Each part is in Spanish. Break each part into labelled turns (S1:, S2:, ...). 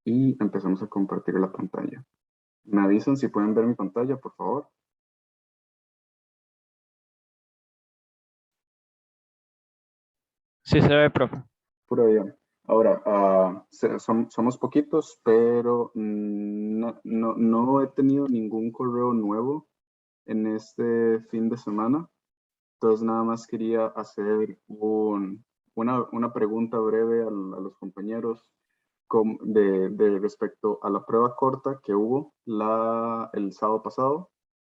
S1: y empezamos a compartir la pantalla. Me avisan si pueden ver mi pantalla, por favor.
S2: Sí se ve, profe.
S1: Puro bien. Ahora, somos poquitos, pero no he tenido ningún correo nuevo en este fin de semana. Entonces, nada más quería hacer una pregunta breve a los compañeros de respecto a la prueba corta que hubo el sábado pasado.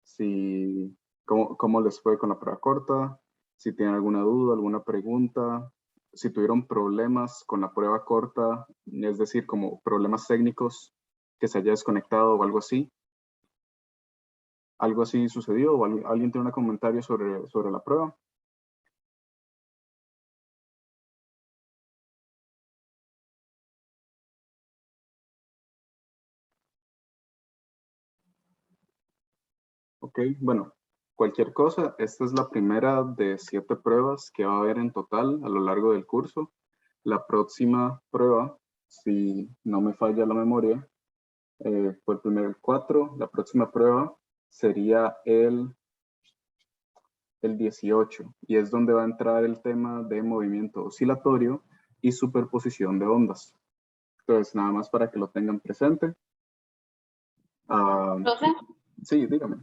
S1: Si, cómo les fue con la prueba corta, si tienen alguna duda, alguna pregunta, si tuvieron problemas con la prueba corta, es decir, como problemas técnicos que se haya desconectado o algo así. ¿Algo así sucedió o alguien tiene un comentario sobre la prueba? Ok, bueno, cualquier cosa, esta es la primera de 7 pruebas que va a haber en total a lo largo del curso. La próxima prueba, si no me falla la memoria, fue el primero el 4. La próxima prueba sería el 18 y es donde va a entrar el tema de movimiento oscilatorio y superposición de ondas. Entonces, nada más para que lo tengan presente.
S3: Profe,
S1: Sí, dígame.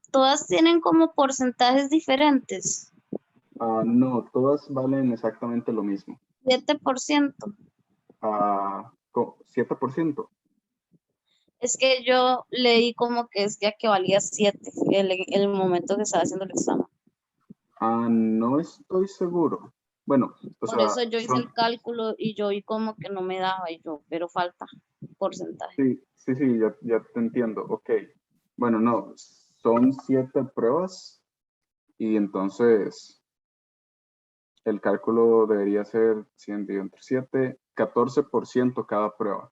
S3: todas tienen como porcentajes diferentes.
S1: No, todas valen exactamente lo mismo.
S3: 7%.
S1: 7%.
S3: Es que yo leí como que decía que valía 7 el momento que estaba haciendo el examen.
S1: No estoy seguro. Bueno, o
S3: Por
S1: sea,
S3: eso yo hice el cálculo y yo vi como que no me daba y yo, pero falta porcentaje.
S1: sí, ya te entiendo. Ok. Bueno, no, son 7 pruebas y entonces el cálculo debería ser 100 dividido entre 7, 14% cada prueba.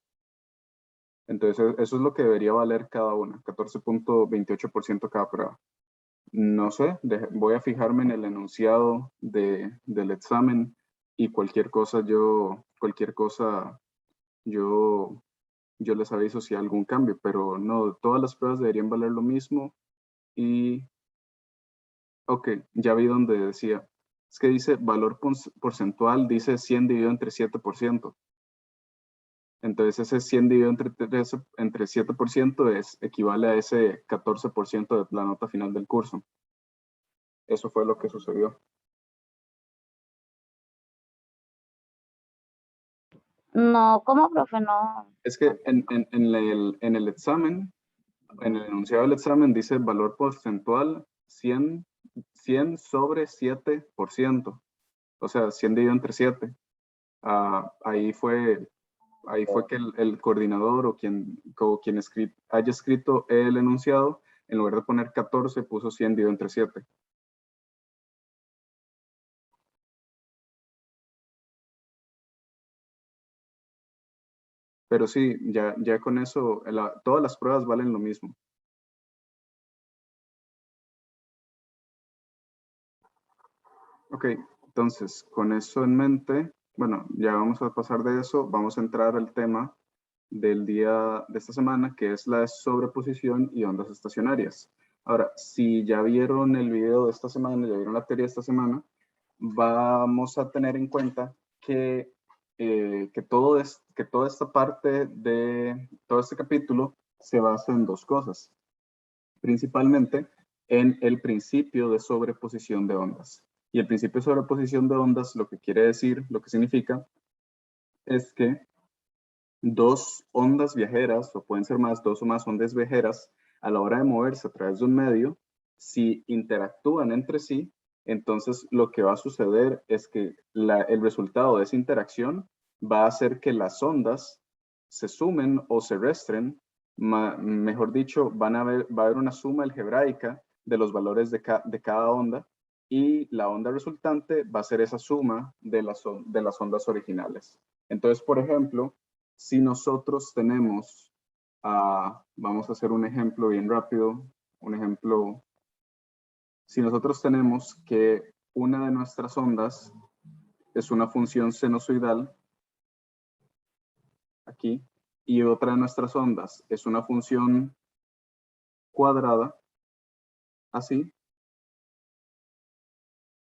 S1: Entonces, eso es lo que debería valer cada una, 14.28% cada prueba. No sé, voy a fijarme en el enunciado del examen y cualquier cosa yo les aviso si hay algún cambio, pero no, todas las pruebas deberían valer lo mismo y, ok, ya vi donde decía, es que dice valor porcentual, dice 100 dividido entre 7%. Entonces ese 100 dividido entre 7% equivale a ese 14% de la nota final del curso. Eso fue lo que sucedió.
S3: No, ¿cómo, profe? No.
S1: Es que en el examen, en el enunciado del examen dice valor porcentual 100 sobre 7%. O sea, 100 dividido entre 7. Ahí fue que el coordinador o quien haya escrito el enunciado, en lugar de poner 14, puso 100 dividido entre 7. Pero sí, ya con eso, todas las pruebas valen lo mismo. Ok, entonces, con eso en mente, bueno, ya vamos a pasar de eso, vamos a entrar al tema del día de esta semana, que es la sobreposición y ondas estacionarias. Ahora, si ya vieron el video de esta semana, ya vieron la teoría de esta semana, vamos a tener en cuenta que toda esta parte de todo este capítulo se basa en dos cosas, principalmente en el principio de sobreposición de ondas. Y el principio de sobreposición de ondas lo que quiere decir, lo que significa, es que dos ondas viajeras, o pueden ser más, dos o más ondas viajeras, a la hora de moverse a través de un medio, si interactúan entre sí, entonces lo que va a suceder es que el resultado de esa interacción va a hacer que las ondas se sumen o se restren, mejor dicho, va a haber una suma algebraica de los valores de cada onda y la onda resultante va a ser esa suma de las ondas originales. Entonces, por ejemplo, si nosotros tenemos, vamos a hacer un ejemplo bien rápido, si nosotros tenemos que una de nuestras ondas es una función sinusoidal aquí, y otra de nuestras ondas es una función cuadrada, así,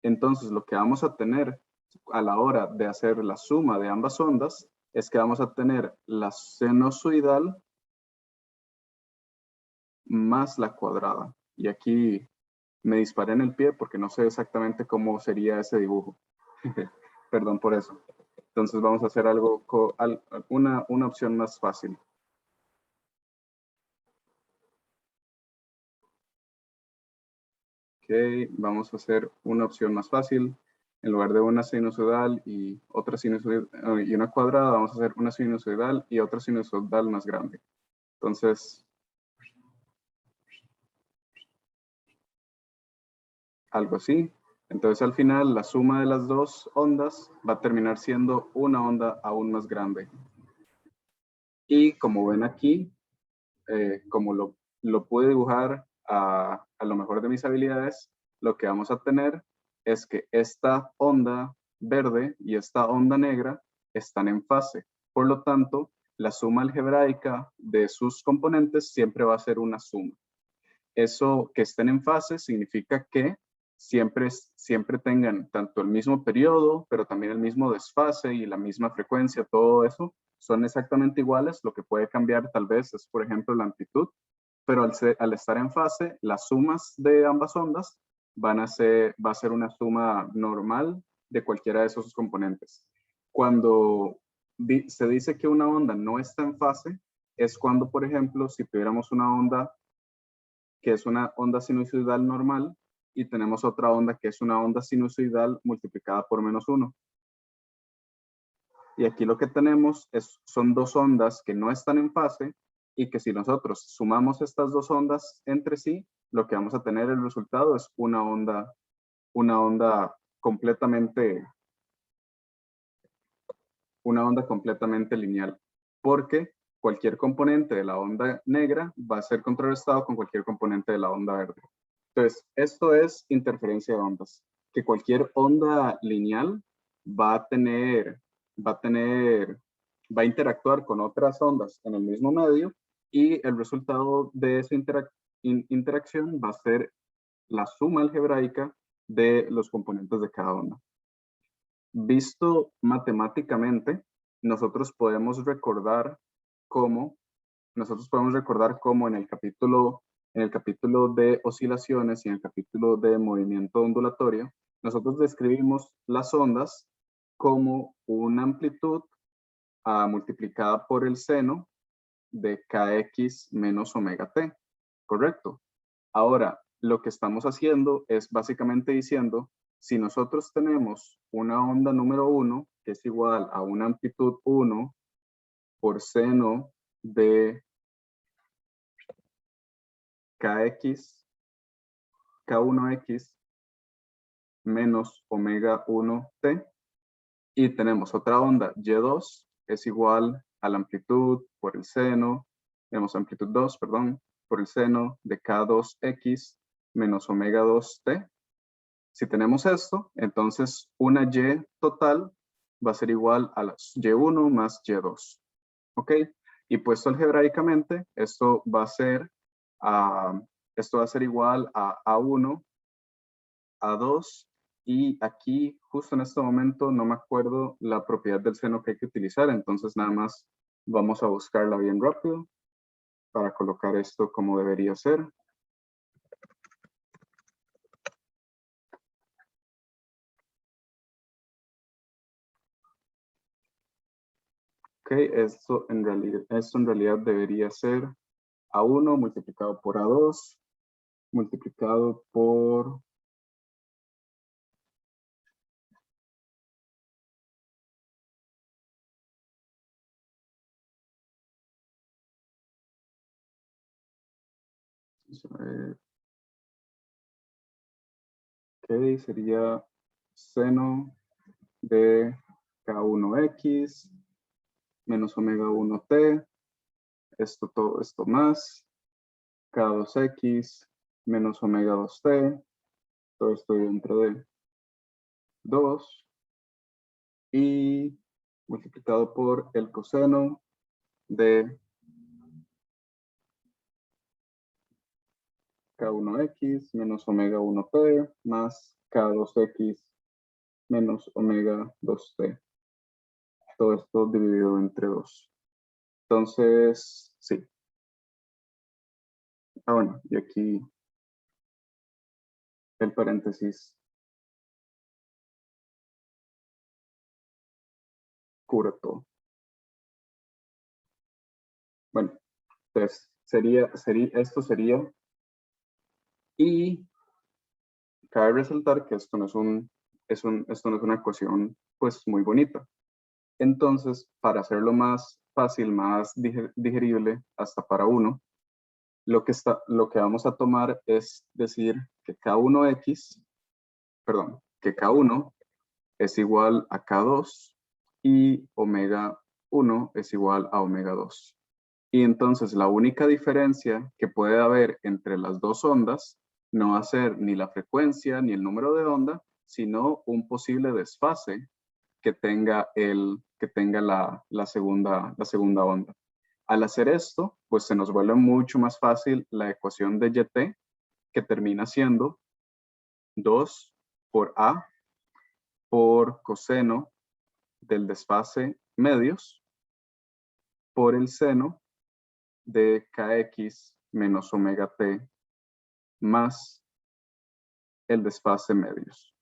S1: entonces lo que vamos a tener a la hora de hacer la suma de ambas ondas es que vamos a tener la sinusoidal más la cuadrada. Y aquí me disparé en el pie porque no sé exactamente cómo sería ese dibujo. Perdón por eso. Entonces vamos a hacer algo, una opción más fácil. Ok, vamos a hacer una opción más fácil. En lugar de una sinusoidal y otra sinusoidal y una cuadrada, vamos a hacer una sinusoidal y otra sinusoidal más grande. Entonces, algo así. Entonces al final la suma de las dos ondas va a terminar siendo una onda aún más grande. Y como ven aquí, como lo pude dibujar a lo mejor de mis habilidades, lo que vamos a tener es que esta onda verde y esta onda negra están en fase. Por lo tanto, la suma algebraica de sus componentes siempre va a ser una suma. Eso que estén en fase significa que siempre tengan tanto el mismo periodo, pero también el mismo desfase y la misma frecuencia, todo eso son exactamente iguales. Lo que puede cambiar tal vez es, por ejemplo, la amplitud, pero al estar en fase, las sumas de ambas ondas va a ser una suma normal de cualquiera de esos componentes. Cuando se dice que una onda no está en fase, es cuando, por ejemplo, si tuviéramos una onda que es una onda sinusoidal normal, y tenemos otra onda que es una onda sinusoidal multiplicada por -1. Y aquí lo que tenemos son dos ondas que no están en fase y que si nosotros sumamos estas dos ondas entre sí, lo que vamos a tener el resultado es una onda completamente, una onda completamente lineal, porque cualquier componente de la onda negra va a ser contrarrestado con cualquier componente de la onda verde. Entonces, esto es interferencia de ondas, que cualquier onda lineal va a tener, va a tener, va a interactuar con otras ondas en el mismo medio y el resultado de esa interacción va a ser la suma algebraica de los componentes de cada onda. Visto matemáticamente, nosotros podemos recordar cómo en el capítulo de oscilaciones y en el capítulo de movimiento ondulatorio, nosotros describimos las ondas como una amplitud multiplicada por el seno de kx menos omega t, ¿correcto? Ahora, lo que estamos haciendo es básicamente diciendo, si nosotros tenemos una onda número 1, que es igual a una amplitud 1 por seno de kx, k1x menos omega 1t, y tenemos otra onda y2 es igual a la amplitud por el seno, tenemos amplitud 2, perdón, por el seno de k2x menos omega 2t. Si tenemos esto, entonces una y total va a ser igual a las y1 más y2. ¿Ok? Y puesto algebraicamente, esto va a ser igual a A1, A2, y aquí, justo en este momento, no me acuerdo la propiedad del seno que hay que utilizar, entonces nada más vamos a buscarla bien rápido para colocar esto como debería ser. Ok, esto en realidad debería ser A1 multiplicado por A2 multiplicado por ok, sería seno de K1X menos omega 1T, todo esto más, K2X menos omega 2T, todo esto dentro de 2, y multiplicado por el coseno de K1X menos omega 1T más K2X menos omega 2T. Todo esto dividido entre 2. Entonces, sí. Bueno, y aquí el paréntesis cubre todo. Bueno, entonces esto sería, y cabe resaltar que esto no es una ecuación pues muy bonita. Entonces, para hacerlo más fácil, más digerible hasta para uno, lo que vamos a tomar es decir que K1 es igual a K2 y omega 1 es igual a omega 2. Y entonces la única diferencia que puede haber entre las dos ondas no va a ser ni la frecuencia ni el número de onda, sino un posible desfase que tenga la segunda onda. Al hacer esto, pues se nos vuelve mucho más fácil la ecuación de YT, que termina siendo 2 por A por coseno del desfase medios por el seno de Kx menos omega t más el desfase medios.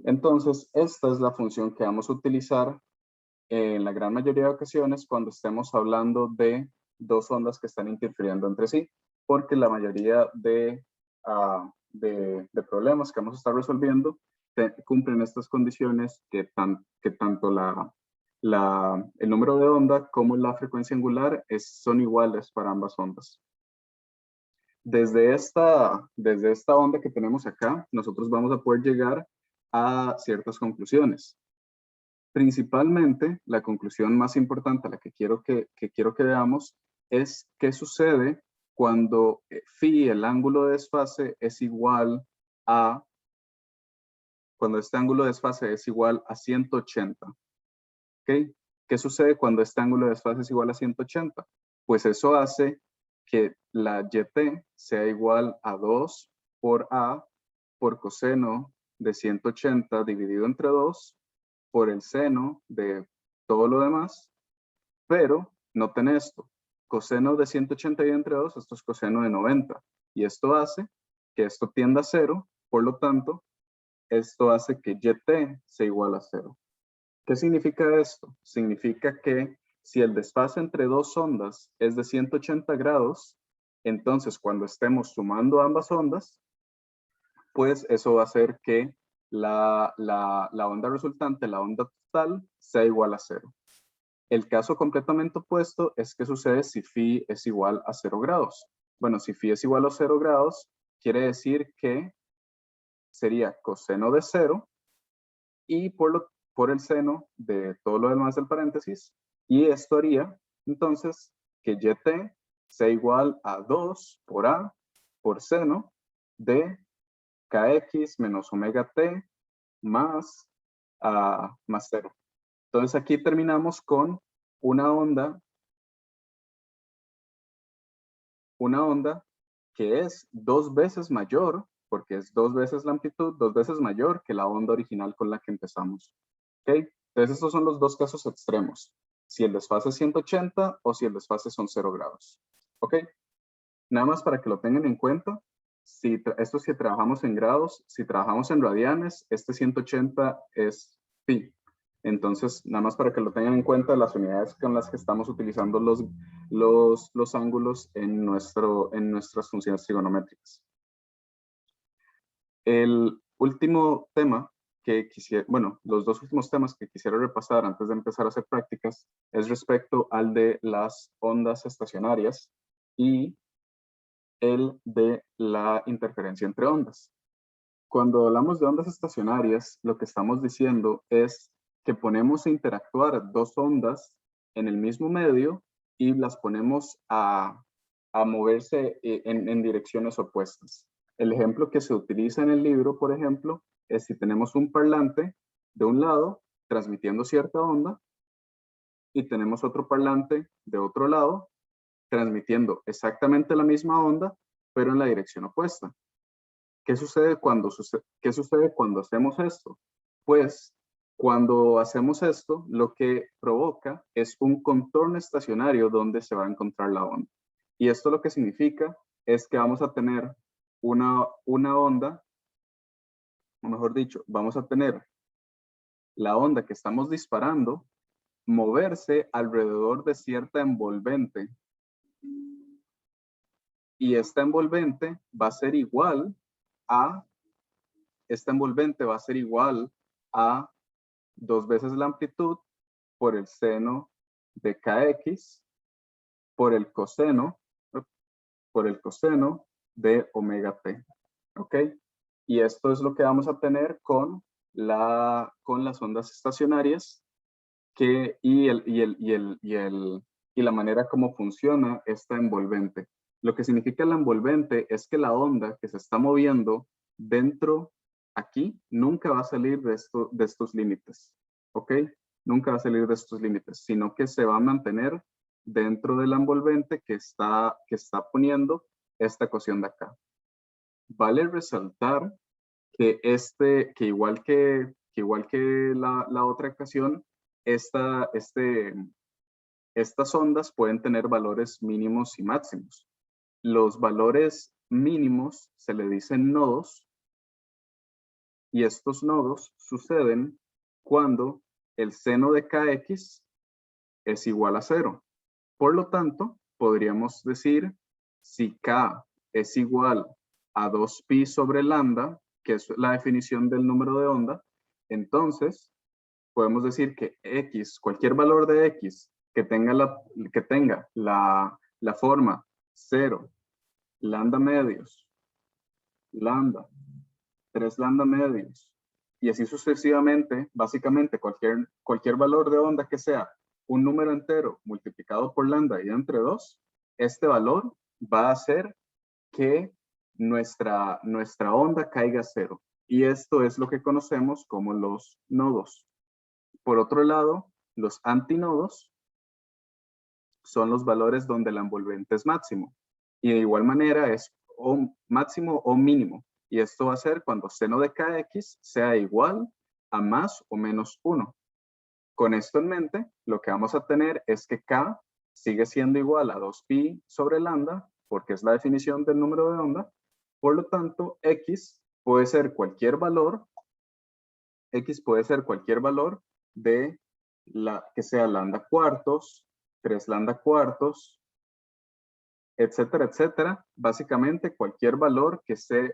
S1: Entonces, esta es la función que vamos a utilizar en la gran mayoría de ocasiones cuando estemos hablando de dos ondas que están interfiriendo entre sí, porque la mayoría de problemas que vamos a estar resolviendo cumplen estas condiciones que tanto el número de onda como la frecuencia angular son iguales para ambas ondas. Desde esta onda que tenemos acá, nosotros vamos a poder llegar a ciertas conclusiones. Principalmente, la conclusión más importante, la que quiero que veamos, es qué sucede cuando phi, el ángulo de desfase, es igual a, cuando este ángulo de desfase es igual a 180. ¿Ok? ¿Qué sucede cuando este ángulo de desfase es igual a 180? Pues eso hace que la YT sea igual a 2 por A por coseno de 180 dividido entre 2 por el seno de todo lo demás, pero noten esto, coseno de 180 dividido entre 2, esto es coseno de 90, y esto hace que esto tienda a 0, por lo tanto, esto hace que YT sea igual a 0. ¿Qué significa esto? Significa que si el desfase entre dos ondas es de 180 grados, entonces cuando estemos sumando ambas ondas, pues eso va a hacer que la onda resultante, la onda total, sea igual a 0. El caso completamente opuesto es que sucede si phi es igual a 0 grados. Bueno, si phi es igual a 0 grados, quiere decir que sería coseno de 0 y por el seno de todo lo demás del paréntesis, y esto haría entonces que YT sea igual a 2 por A por seno de Kx menos omega t más 0. Entonces aquí terminamos con una onda que es 2 veces mayor, porque es 2 veces la amplitud, 2 veces mayor que la onda original con la que empezamos. ¿Ok? Entonces estos son los dos casos extremos. Si el desfase es 180 o si el desfase son 0 grados. ¿Ok? Nada más para que lo tengan en cuenta. Esto si trabajamos en grados, si trabajamos en radianes, este 180 es pi. Entonces, nada más para que lo tengan en cuenta, las unidades con las que estamos utilizando los ángulos en nuestras funciones trigonométricas. El último tema que los dos últimos temas que quisiera repasar antes de empezar a hacer prácticas es respecto al de las ondas estacionarias y el de la interferencia entre ondas. Cuando hablamos de ondas estacionarias, lo que estamos diciendo es que ponemos a interactuar dos ondas en el mismo medio y las ponemos a moverse en direcciones opuestas. El ejemplo que se utiliza en el libro, por ejemplo, es si tenemos un parlante de un lado transmitiendo cierta onda y tenemos otro parlante de otro lado transmitiendo exactamente la misma onda, pero en la dirección opuesta. ¿Qué sucede cuando hacemos esto? Pues cuando hacemos esto, lo que provoca es un contorno estacionario donde se va a encontrar la onda. Y esto lo que significa es que vamos a tener una onda, o mejor dicho, vamos a tener la onda que estamos disparando moverse alrededor de cierta envolvente. Y esta envolvente va a ser igual a, a 2 veces la amplitud por el seno de kx por el coseno de omega t. ¿Ok? Y esto es lo que vamos a tener con las ondas estacionarias y la manera como funciona esta envolvente. Lo que significa la envolvente es que la onda que se está moviendo dentro aquí nunca va a salir de estos límites. ¿Ok? Nunca va a salir de estos límites, sino que se va a mantener dentro de la envolvente que está poniendo esta ecuación de acá. Vale resaltar que igual que la otra ecuación, estas ondas pueden tener valores mínimos y máximos. Los valores mínimos se le dicen nodos y estos nodos suceden cuando el seno de kx es igual a 0. Por lo tanto, podríamos decir si k es igual a 2pi sobre lambda, que es la definición del número de onda, entonces podemos decir que x, cualquier valor de x que tenga la forma 0, lambda medios, lambda, 3 lambda medios, y así sucesivamente, básicamente cualquier valor de onda que sea un número entero multiplicado por lambda y entre 2, este valor va a hacer que nuestra onda caiga a 0. Y esto es lo que conocemos como los nodos. Por otro lado, los antinodos son los valores donde la envolvente es máximo. Y de igual manera es máximo o mínimo. Y esto va a ser cuando seno de kx sea igual a más o menos 1. Con esto en mente, lo que vamos a tener es que k sigue siendo igual a 2pi sobre lambda, porque es la definición del número de onda. Por lo tanto, x puede ser cualquier valor de que sea lambda cuartos, 3 lambda cuartos, etcétera, etcétera. Básicamente cualquier valor que sea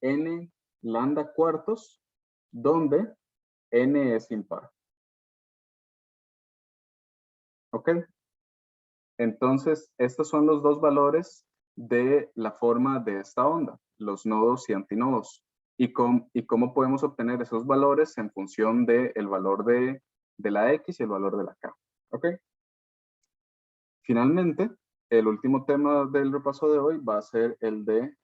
S1: n lambda cuartos, donde n es impar. ¿Ok? Entonces, estos son los dos valores de la forma de esta onda, los nodos y antinodos. Y cómo podemos obtener esos valores en función del valor de la x y el valor de la k. ¿Ok? Finalmente, el último tema del repaso de hoy va a ser el de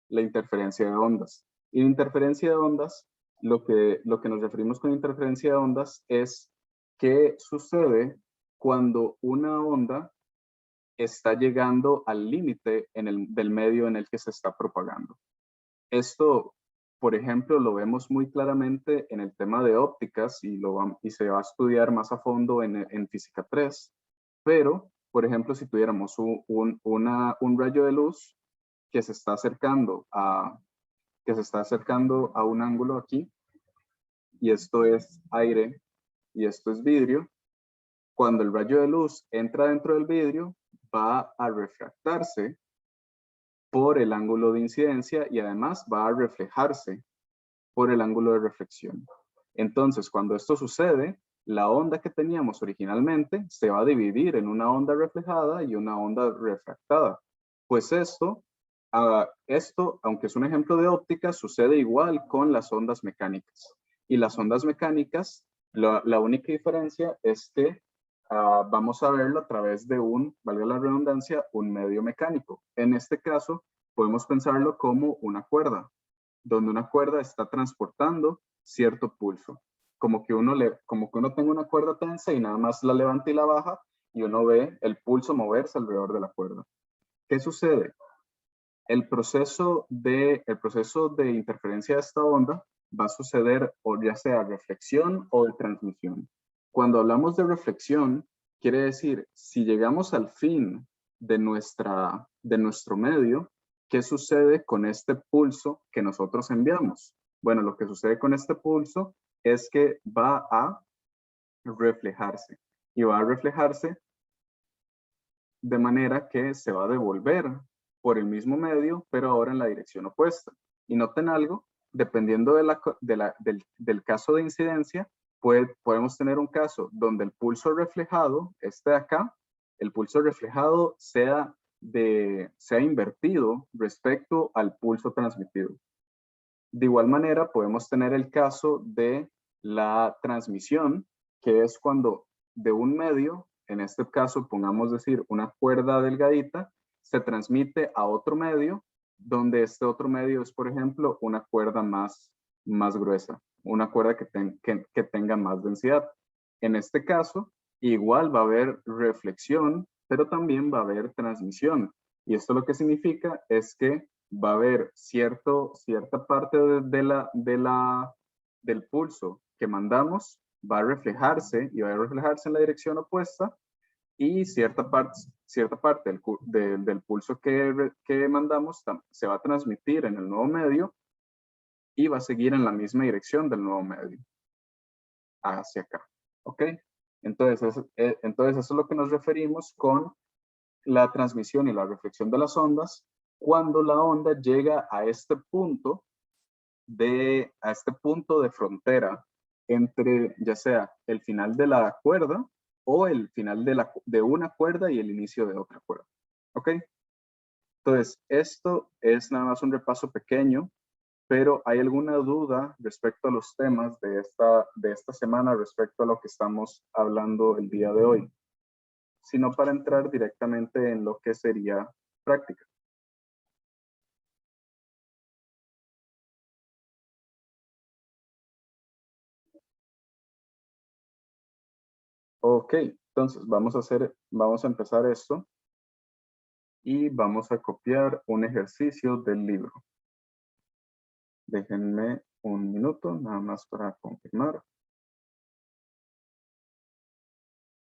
S1: la interferencia de ondas. Y interferencia de ondas, lo que nos referimos con interferencia de ondas es qué sucede cuando una onda está llegando al límite del medio en el que se está propagando. Esto, por ejemplo, lo vemos muy claramente en el tema de ópticas y se va a estudiar más a fondo en Física 3, pero, por ejemplo, si tuviéramos un rayo de luz que se está acercando a un ángulo aquí, y esto es aire y esto es vidrio, cuando el rayo de luz entra dentro del vidrio, va a refractarse por el ángulo de incidencia y además va a reflejarse por el ángulo de reflexión. Entonces, cuando esto sucede, la onda que teníamos originalmente se va a dividir en una onda reflejada y una onda refractada. Pues esto, aunque es un ejemplo de óptica, sucede igual con las ondas mecánicas. Y las ondas mecánicas, la única diferencia es que vamos a verlo a través de valga la redundancia, un medio mecánico. En este caso, podemos pensarlo como una cuerda, donde una cuerda está transportando cierto pulso. como que uno tenga una cuerda tensa y nada más la levanta y la baja y uno ve el pulso moverse alrededor de la cuerda. ¿Qué sucede? El proceso de interferencia de esta onda va a suceder o ya sea reflexión o de transmisión. Cuando hablamos de reflexión, quiere decir, si llegamos al fin de nuestro medio, ¿qué sucede con este pulso que nosotros enviamos? Bueno, lo que sucede con este pulso es que va a reflejarse y va a reflejarse de manera que se va a devolver por el mismo medio, pero ahora en la dirección opuesta. Y noten algo, dependiendo del caso de incidencia, podemos tener un caso donde el pulso reflejado, este de acá, el pulso reflejado sea invertido respecto al pulso transmitido. De igual manera, podemos tener el caso de la transmisión, que es cuando de un medio, en este caso pongamos decir una cuerda delgadita, se transmite a otro medio, donde este otro medio es, por ejemplo, una cuerda más gruesa, una cuerda que tenga más densidad. En este caso, igual va a haber reflexión, pero también va a haber transmisión. Y esto lo que significa es que va a haber cierta parte del pulso que mandamos va a reflejarse y va a reflejarse en la dirección opuesta, y cierta parte del pulso que mandamos se va a transmitir en el nuevo medio y va a seguir en la misma dirección del nuevo medio hacia acá. ¿Ok? Entonces eso es lo que nos referimos con la transmisión y la reflexión de las ondas, cuando la onda llega a este punto de frontera entre ya sea el final de la cuerda o el final de una cuerda y el inicio de otra cuerda. ¿Ok? Entonces, esto es nada más un repaso pequeño, pero ¿hay alguna duda respecto a los temas de esta semana, respecto a lo que estamos hablando el día de hoy? Sino para entrar directamente en lo que sería práctica. Ok, entonces vamos a empezar esto y vamos a copiar un ejercicio del libro. Déjenme un minuto nada más para confirmar.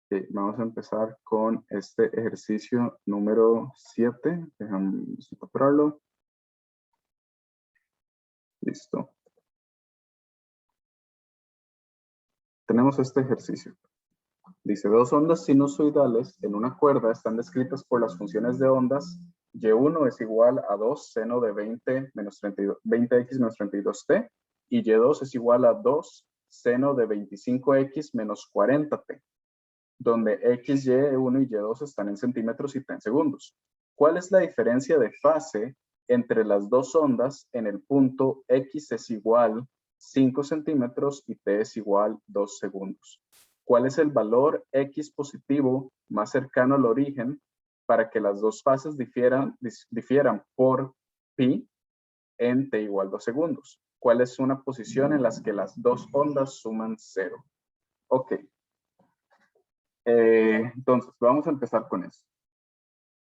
S1: Okay, vamos a empezar con este ejercicio número 7. Déjame separarlo. Listo. Tenemos este ejercicio. Dice, dos ondas sinusoidales en una cuerda están descritas por las funciones de ondas. Y1 es igual a 2 seno de 20x menos 32t, y Y2 es igual a 2 seno de 25x menos 40t, donde x, y1 y y2 están en centímetros y t en segundos. ¿Cuál es la diferencia de fase entre las dos ondas en el punto x es igual 5 centímetros y t es igual 2 segundos? ¿Cuál es el valor x positivo más cercano al origen para que las dos fases difieran por pi en t igual 2 segundos? ¿Cuál es una posición en la que las dos ondas suman 0? Ok. Entonces, vamos a empezar con eso.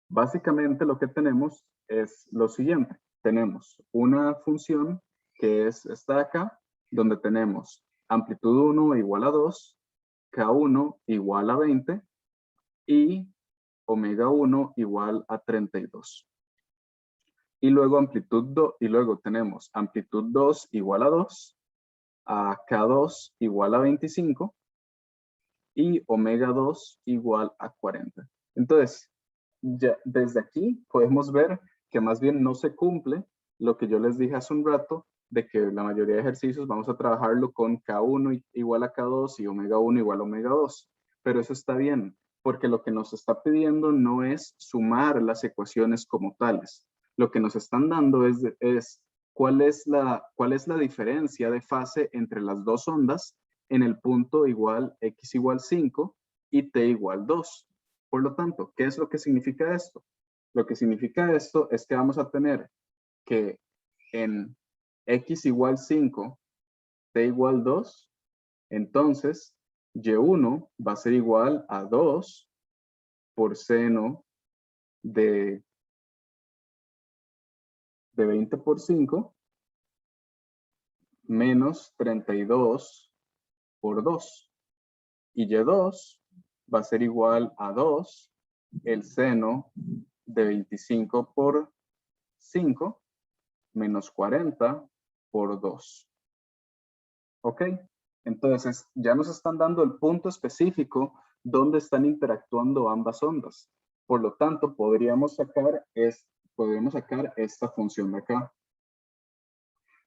S1: Básicamente lo que tenemos es lo siguiente. Tenemos una función que es esta de acá, donde tenemos amplitud 1 igual a 2, K1 igual a 20 y omega 1 igual a 32. Y luego tenemos amplitud 2 igual a 2, a K2 igual a 25 y omega 2 igual a 40. Entonces, ya desde aquí podemos ver que más bien no se cumple lo que yo les dije hace un rato, de que la mayoría de ejercicios vamos a trabajarlo con K1 igual a K2 y omega 1 igual a omega 2. Pero eso está bien, porque lo que nos está pidiendo no es sumar las ecuaciones como tales. Lo que nos están dando es cuál es la diferencia de fase entre las dos ondas en el punto igual x igual 5 y t igual 2. Por lo tanto, ¿qué es lo que significa esto? Lo que significa esto es que vamos a tener que en x igual 5, t igual 2, Entonces, y1 va a ser igual a 2 por seno de 20 por 5 menos 32 por 2. Y y2 va a ser igual a 2 el seno de 25 por 5 menos 40 por 2. ¿Ok? Entonces, ya nos están dando el punto específico donde están interactuando ambas ondas. Por lo tanto, podríamos sacar esta función de acá.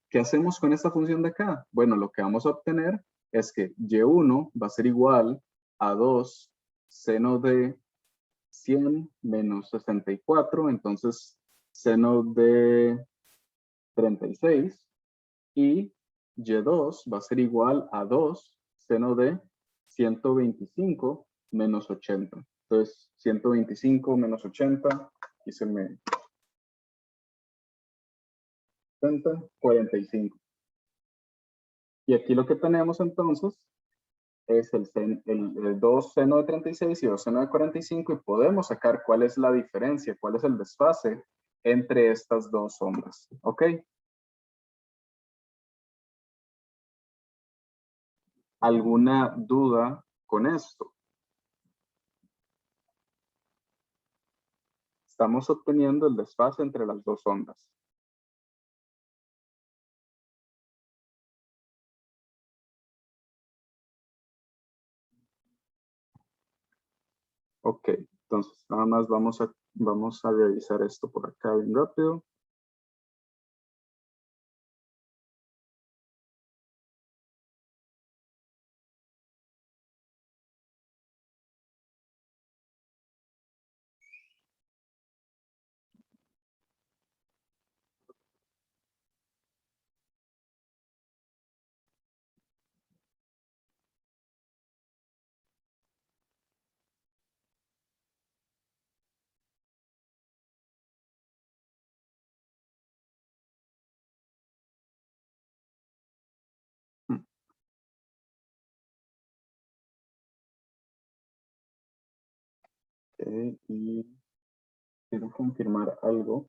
S1: ¿Qué hacemos con esta función de acá? Bueno, lo que vamos a obtener es que y1 va a ser igual a 2 seno de 100 menos 64, entonces seno de 36, y y2 va a ser igual a 2 seno de 125 menos 80. Entonces, 125 menos 80, aquí se me 45. Y aquí lo que tenemos entonces es el 2 seno de 36 y 2 seno de 45, y podemos sacar cuál es la diferencia, cuál es el desfase entre estas dos ondas. ¿Ok? ¿Alguna duda con esto? Estamos obteniendo el desfase entre las dos ondas. Ok, entonces nada más vamos a revisar esto por acá bien rápido. Mm, ok, y quiero confirmar algo.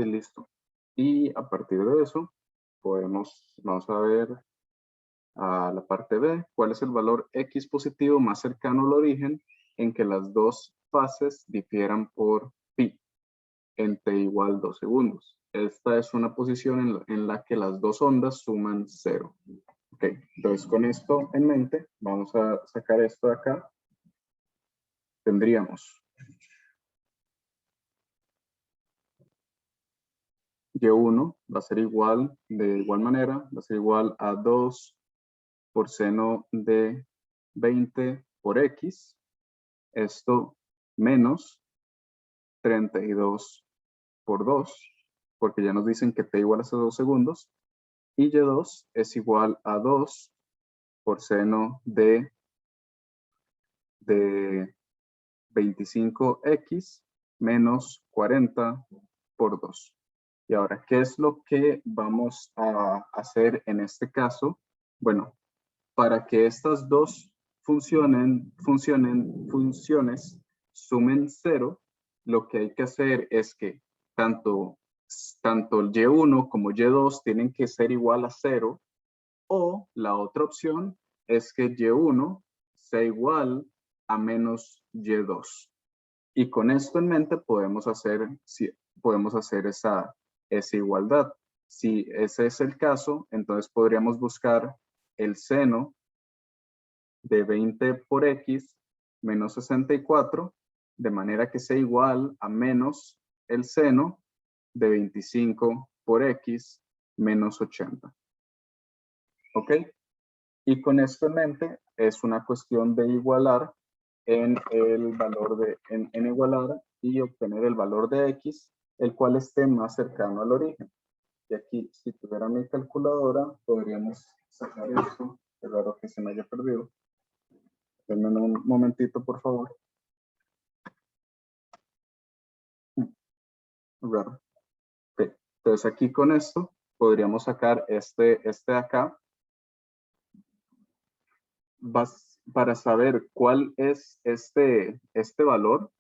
S1: listo. Y a partir de eso, vamos a ver a la parte B, cuál es el valor X positivo más cercano al origen en que las dos fases difieran por pi en t igual 2 segundos. Esta es una posición en la que las dos ondas suman 0. Ok, entonces con esto en mente, vamos a sacar esto de acá. Tendríamos Y1 va a ser igual, de igual manera, va a ser igual a 2 por seno de 20 por X. Esto menos 32 por 2, porque ya nos dicen que t igual a 2 segundos. Y Y2 es igual a 2 por seno de 25x menos 40 por 2. Y ahora, ¿qué es lo que vamos a hacer en este caso? Bueno, para que estas dos funciones sumen 0, lo que hay que hacer es que tanto el Y1 como Y2 tienen que ser igual a 0, o la otra opción es que Y1 sea igual a menos Y2. Y con esto en mente podemos hacer esa igualdad. Si ese es el caso, entonces podríamos buscar el seno de 20 por X menos 64, de manera que sea igual a menos el seno de 25 por X menos 80. ¿Ok? Y con esto en mente, es una cuestión de igualar en igualar y obtener el valor de X, el cual esté más cercano al origen. Y aquí, si tuviera mi calculadora, podríamos sacar esto. Es raro que se me haya perdido. Denme un momentito, por favor. Raro. Okay. Entonces, aquí con esto, podríamos sacar este de acá. Para saber cuál es este valor,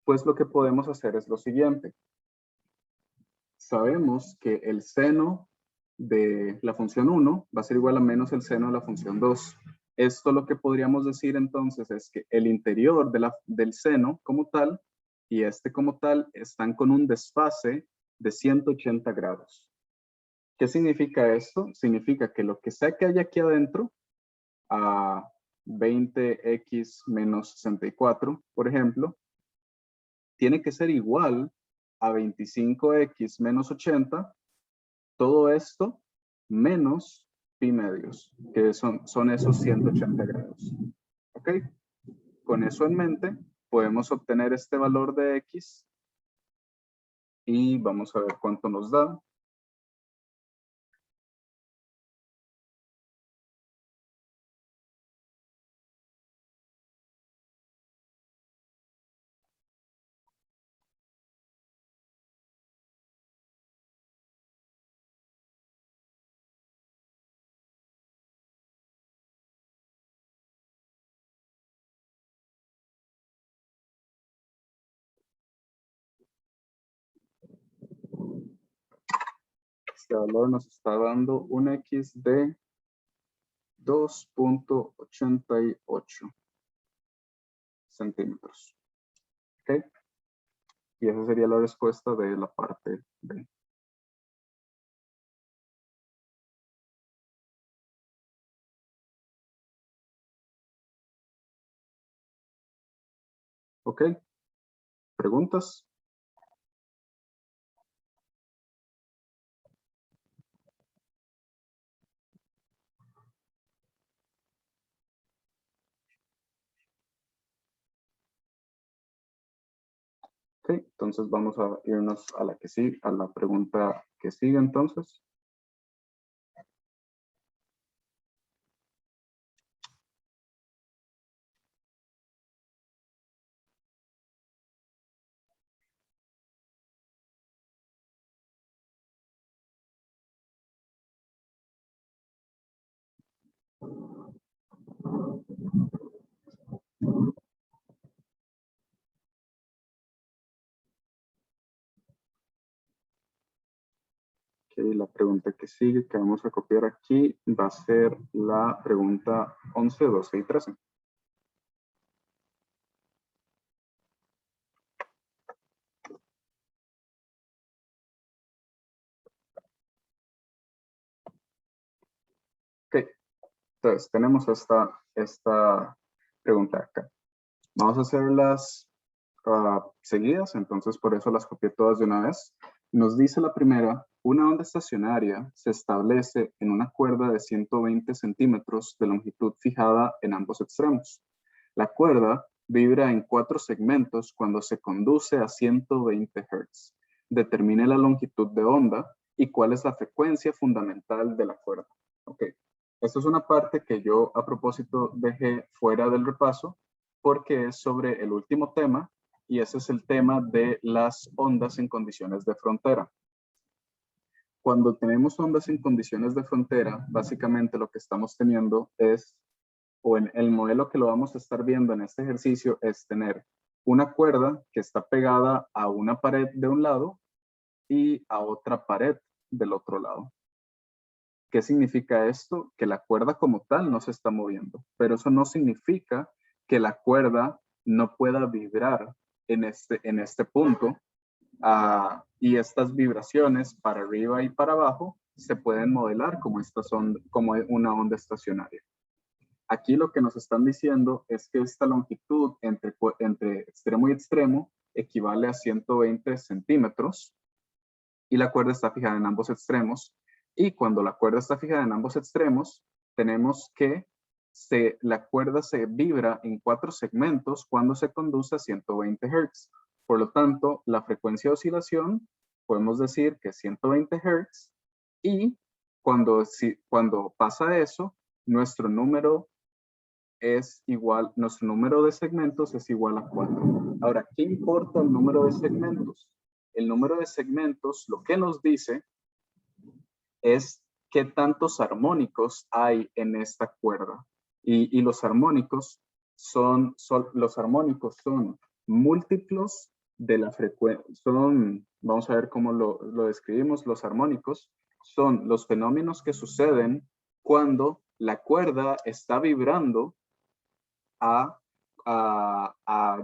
S1: pues lo que podemos hacer es lo siguiente. Sabemos que el seno de la función 1 va a ser igual a menos el seno de la función 2. Esto lo que podríamos decir entonces es que el interior del seno como tal y este como tal están con un desfase de 180 grados. ¿Qué significa esto? Significa que lo que sea que haya aquí adentro, a 20x menos 64, por ejemplo, tiene que ser igual a 25x menos 80, todo esto menos pi medios, que son esos 180 grados. ¿Ok? Con eso en mente, podemos obtener este valor de x y vamos a ver cuánto nos da. Este valor nos está dando un x de 2.88 centímetros. ¿Ok? Y esa sería la respuesta de la parte B. ¿Ok? ¿Preguntas? Ok, entonces vamos a irnos a la que sigue, a la pregunta que sigue entonces. La pregunta que sigue, que vamos a copiar aquí, va a ser la pregunta 11, 12 y 13. Ok, entonces tenemos esta pregunta acá. Vamos a hacerlas seguidas, entonces por eso las copié todas de una vez. Nos dice la primera, una onda estacionaria se establece en una cuerda de 120 centímetros de longitud fijada en ambos extremos. La cuerda vibra en 4 segmentos cuando se conduce a 120 Hz. Determine la longitud de onda y cuál es la frecuencia fundamental de la cuerda. Ok, esto es una parte que yo a propósito dejé fuera del repaso porque es sobre el último tema y ese es el tema de las ondas en condiciones de frontera. Cuando tenemos ondas en condiciones de frontera, básicamente lo que estamos teniendo es, o en el modelo que lo vamos a estar viendo en este ejercicio, es tener una cuerda que está pegada a una pared de un lado y a otra pared del otro lado. ¿Qué significa esto? Que la cuerda como tal no se está moviendo, pero eso no significa que la cuerda no pueda vibrar en este punto. Y estas vibraciones para arriba y para abajo se pueden modelar como una onda estacionaria. Aquí lo que nos están diciendo es que esta longitud entre extremo y extremo equivale a 120 centímetros y la cuerda está fijada en ambos extremos. Y cuando la cuerda está fijada en ambos extremos, tenemos que la cuerda se vibra en 4 segmentos cuando se conduce a 120 Hz. Por lo tanto, la frecuencia de oscilación podemos decir que es 120 Hz y cuando pasa eso, nuestro número de segmentos es igual a 4. Ahora, ¿qué importa el número de segmentos? El número de segmentos lo que nos dice es qué tantos armónicos hay en esta cuerda. Y los armónicos son múltiplos de la frecuencia. Vamos a ver cómo lo describimos. Los armónicos son los fenómenos que suceden cuando la cuerda está vibrando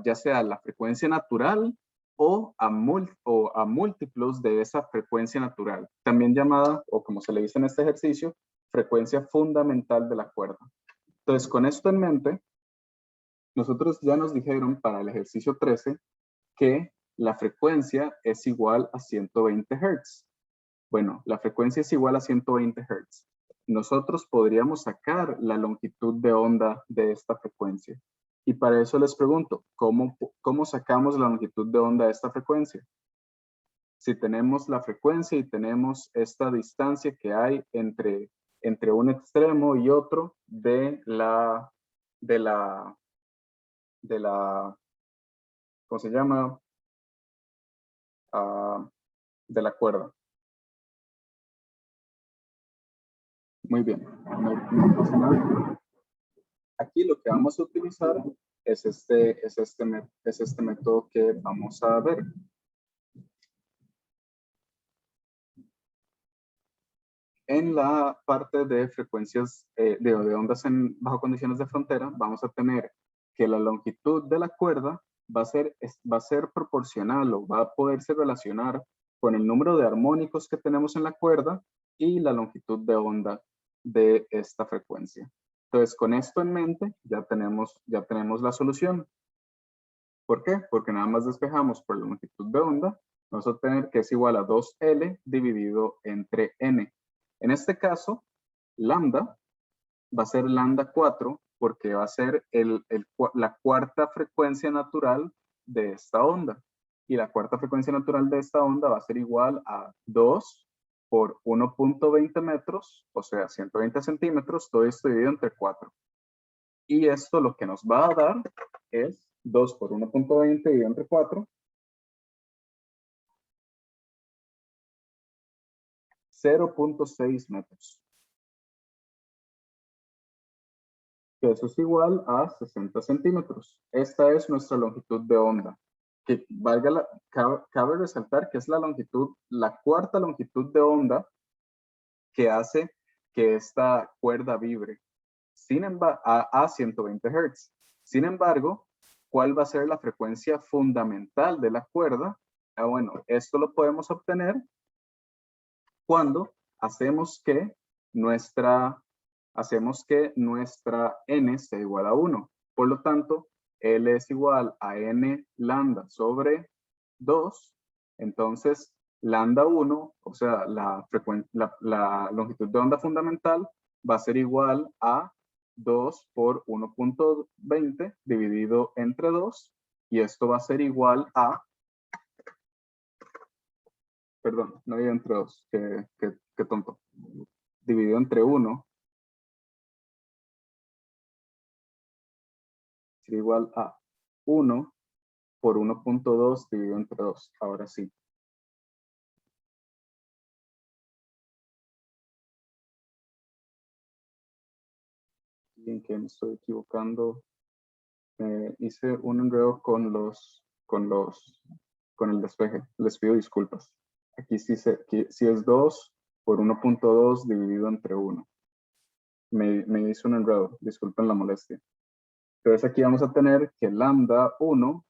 S1: ya sea la frecuencia natural o a múltiplos de esa frecuencia natural, también llamada, o como se le dice en este ejercicio, frecuencia fundamental de la cuerda. Entonces, con esto en mente, nosotros ya nos dijeron para el ejercicio 13 que la frecuencia es igual a 120 Hz. Bueno, la frecuencia es igual a 120 Hz. Nosotros podríamos sacar la longitud de onda de esta frecuencia. Y para eso les pregunto, ¿cómo sacamos la longitud de onda de esta frecuencia? Si tenemos la frecuencia y tenemos esta distancia que hay entre un extremo y otro de la ¿cómo se llama? De la cuerda. Muy bien, no pasa nada. Aquí lo que vamos a utilizar es este método que vamos a ver. En la parte de frecuencias de ondas bajo condiciones de frontera, vamos a tener que la longitud de la cuerda va a ser proporcional o va a poderse relacionar con el número de armónicos que tenemos en la cuerda y la longitud de onda de esta frecuencia. Entonces, con esto en mente, ya tenemos la solución. ¿Por qué? Porque nada más despejamos por la longitud de onda, vamos a obtener que es igual a 2L dividido entre N. En este caso, lambda va a ser lambda 4 porque va a ser la cuarta frecuencia natural de esta onda. Y la cuarta frecuencia natural de esta onda va a ser igual a 2 por 1.20 metros, o sea, 120 centímetros, todo esto dividido entre 4. Y esto lo que nos va a dar es 2 por 1.20 dividido entre 4. 0.6 metros. Que eso es igual a 60 centímetros. Esta es nuestra longitud de onda. Que cabe resaltar que es la cuarta longitud de onda que hace que esta cuerda vibre a 120 Hz. Sin embargo, ¿cuál va a ser la frecuencia fundamental de la cuerda? Bueno, esto lo podemos obtener cuando hacemos que nuestra n sea igual a 1. Por lo tanto, L es igual a n lambda sobre 2. Entonces, lambda 1, o sea, la longitud de onda fundamental va a ser igual a 2 por 1.20 dividido entre 2. Y esto va a ser igual a... Perdón, no dividido entre 2, qué tonto. Dividido entre 1 sería igual a 1 por 1.2 dividido entre 2. Ahora sí. Bien, que me estoy equivocando. Hice un enredo con el despeje. Les pido disculpas. Aquí sí es 2 por 1.2 dividido entre 1. Me hice un enredo. Disculpen la molestia. Entonces aquí vamos a tener que lambda 1,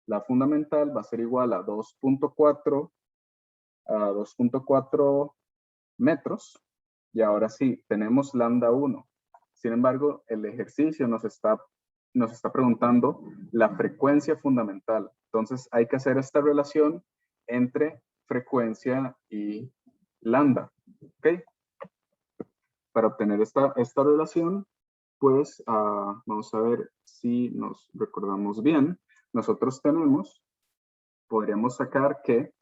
S1: la fundamental, va a ser igual a 2.4 metros. Y ahora sí, tenemos lambda 1. Sin embargo, el ejercicio nos está preguntando la frecuencia fundamental. Entonces hay que hacer esta relación entre frecuencia y lambda. ¿Ok? Para obtener esta relación, pues vamos a ver si nos recordamos bien. Nosotros podríamos sacar que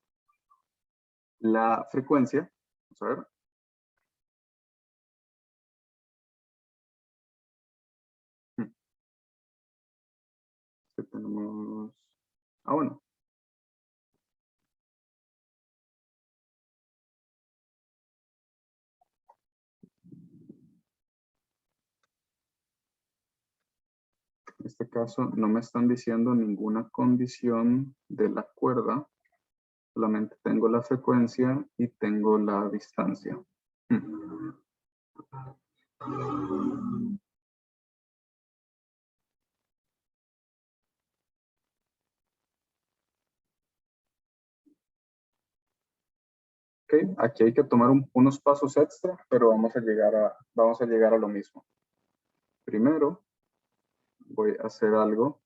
S1: la frecuencia, vamos a ver, tenemos, bueno. En este caso no me están diciendo ninguna condición de la cuerda, solamente tengo la frecuencia y tengo la distancia. Ok, aquí hay que tomar unos pasos extra, pero vamos a llegar a lo mismo. Primero, voy a hacer algo.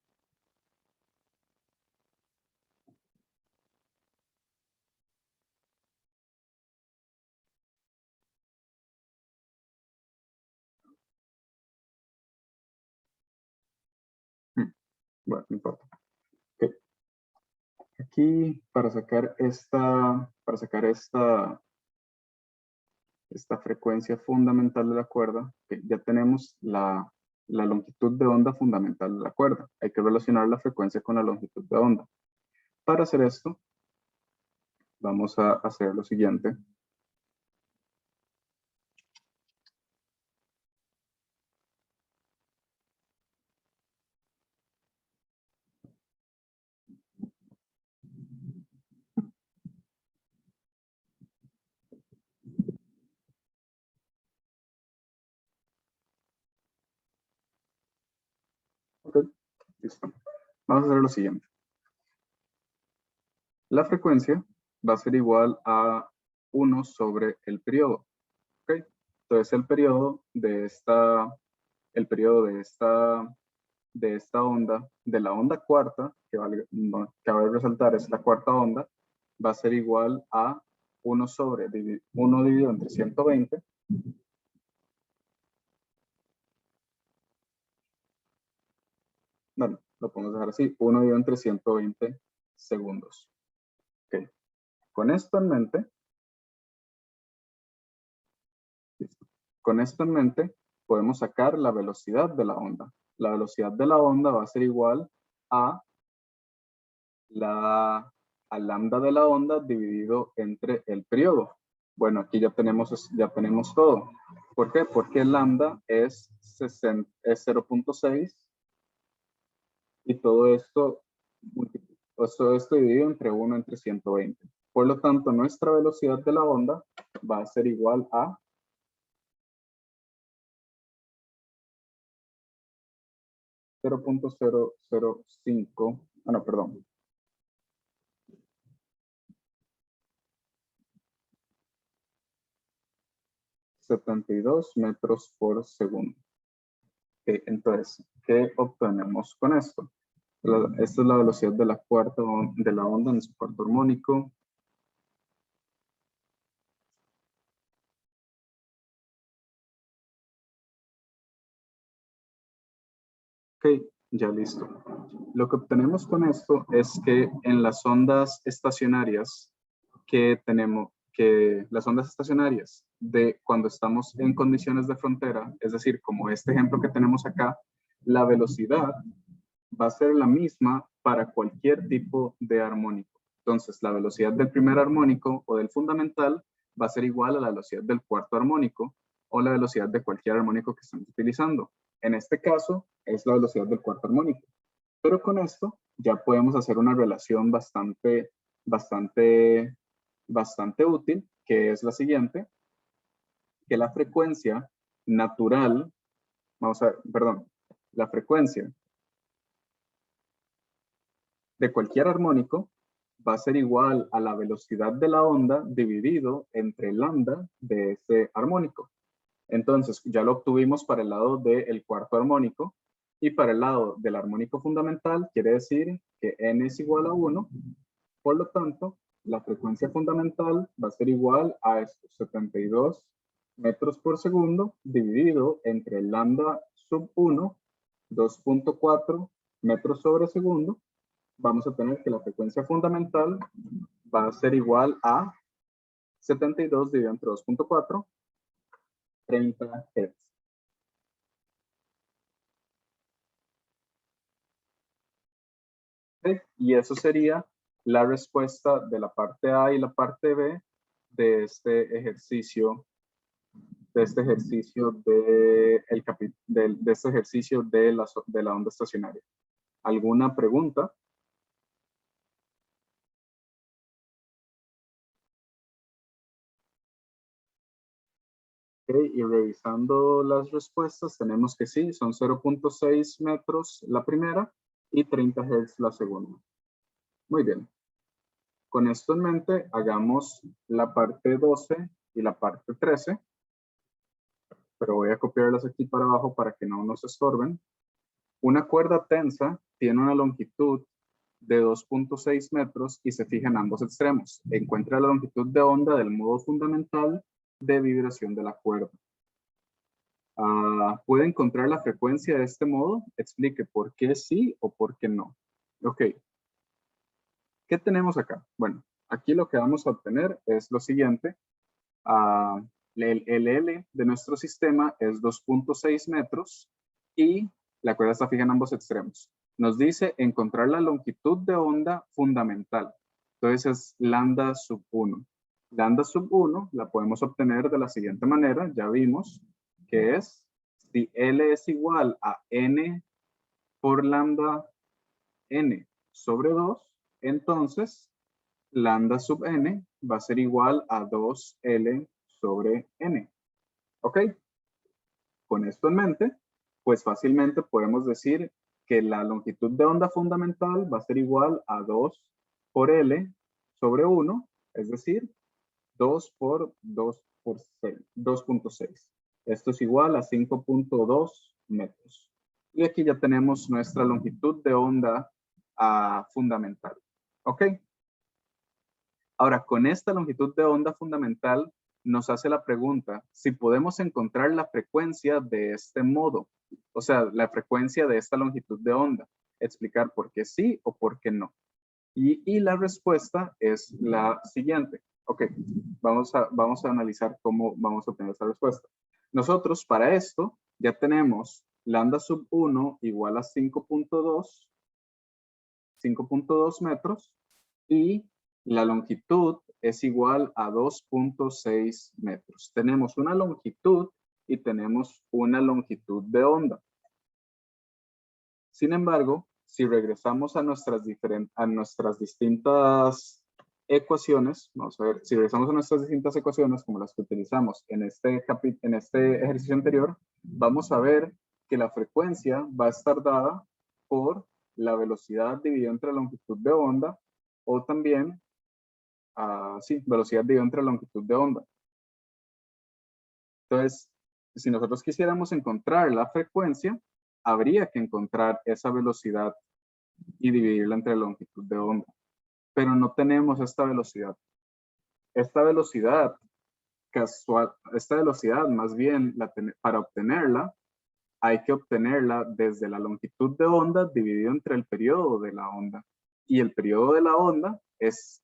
S1: Bueno, no importa. Okay. Aquí, para sacar esta frecuencia fundamental de la cuerda, ya tenemos la longitud de onda fundamental de la cuerda. Hay que relacionar la frecuencia con la longitud de onda. Para hacer esto, vamos a hacer lo siguiente. Ok, listo. Vamos a hacer lo siguiente. La frecuencia va a ser igual a 1 sobre el periodo. ¿Okay? Entonces el periodo de esta onda, de la onda cuarta, que vale resaltar es la cuarta onda, va a ser igual a 1 dividido entre 120. Bueno, lo podemos dejar así, 1 dividido entre 120 segundos. Ok, con esto en mente, podemos sacar la velocidad de la onda. La velocidad de la onda va a ser igual a lambda de la onda dividido entre el periodo. Bueno, aquí ya tenemos todo. ¿Por qué? Porque lambda es 0.6 y todo esto dividido entre 1 entre 120. Por lo tanto, nuestra velocidad de la onda va a ser igual a 0.005, no, perdón. $72 metros por segundo. Entonces, ¿qué obtenemos con esto? Esta es la velocidad de la onda en su cuarto armónico. Ok, ya listo. Lo que obtenemos con esto es que en las ondas estacionarias las ondas estacionarias de cuando estamos en condiciones de frontera, es decir, como este ejemplo que tenemos acá, la velocidad va a ser la misma para cualquier tipo de armónico. Entonces, la velocidad del primer armónico o del fundamental va a ser igual a la velocidad del cuarto armónico o la velocidad de cualquier armónico que estemos utilizando. En este caso, es la velocidad del cuarto armónico. Pero con esto ya podemos hacer una relación bastante útil, que es la siguiente, que la frecuencia natural, la frecuencia de cualquier armónico va a ser igual a la velocidad de la onda dividido entre lambda de ese armónico. Entonces, ya lo obtuvimos para el lado del cuarto armónico y para el lado del armónico fundamental quiere decir que n es igual a 1. Por lo tanto, la frecuencia fundamental va a ser igual a estos 72 metros por segundo dividido entre lambda sub 1, 2.4 metros sobre segundo. Vamos a tener que la frecuencia fundamental va a ser igual a 72 dividido entre 2.4, 30 Hz. Y eso sería la respuesta de la parte A y la parte B de este ejercicio, de este ejercicio de la onda estacionaria. ¿Alguna pregunta? Okay, y revisando las respuestas, tenemos que sí, son 0.6 metros la primera y 30 Hz la segunda. Muy bien. Con esto en mente, hagamos la parte 12 y la parte 13. Pero voy a copiarlas aquí para abajo para que no nos estorben. Una cuerda tensa tiene una longitud de 2.6 metros y se fija en ambos extremos. Encuentra la longitud de onda del modo fundamental de vibración de la cuerda. ¿Puede encontrar la frecuencia de este modo? Explique por qué sí o por qué no. Ok. ¿Qué tenemos acá? Bueno, aquí lo que vamos a obtener es lo siguiente. El L de nuestro sistema es 2.6 metros y la cuerda está fija en ambos extremos. Nos dice encontrar la longitud de onda fundamental. Entonces es lambda sub 1. Lambda sub 1 la podemos obtener de la siguiente manera. Ya vimos que es, si L es igual a N por lambda N sobre 2, entonces lambda sub N va a ser igual a 2L sobre N. ¿Ok? Con esto en mente, pues fácilmente podemos decir que la longitud de onda fundamental va a ser igual a 2 por L sobre 1, es decir, 2 por 2 por 2.6. Esto es igual a 5.2 metros. Y aquí ya tenemos nuestra longitud de onda fundamental. ¿Ok? Ahora, con esta longitud de onda fundamental, nos hace la pregunta si podemos encontrar la frecuencia de este modo, o sea, la frecuencia de esta longitud de onda. Explicar por qué sí o por qué no. Y la respuesta es la siguiente. Ok, vamos a analizar cómo vamos a obtener esta respuesta. Nosotros para esto ya tenemos lambda sub 1 igual a 5.2 metros y la longitud es igual a 2.6 metros. Tenemos una longitud y tenemos una longitud de onda. Sin embargo, si regresamos a nuestras distintas ecuaciones, vamos a ver, si regresamos a nuestras distintas ecuaciones como las que utilizamos en este ejercicio anterior, vamos a ver que la frecuencia va a estar dada por la velocidad dividida entre la longitud de onda, o también, sí, velocidad dividida entre la longitud de onda. Entonces, si nosotros quisiéramos encontrar la frecuencia, habría que encontrar esa velocidad y dividirla entre la longitud de onda. Pero no tenemos esta velocidad. Esta velocidad casual, esta velocidad más bien, para obtenerla, hay que obtenerla desde la longitud de onda dividido entre el periodo de la onda. Y el periodo de la onda es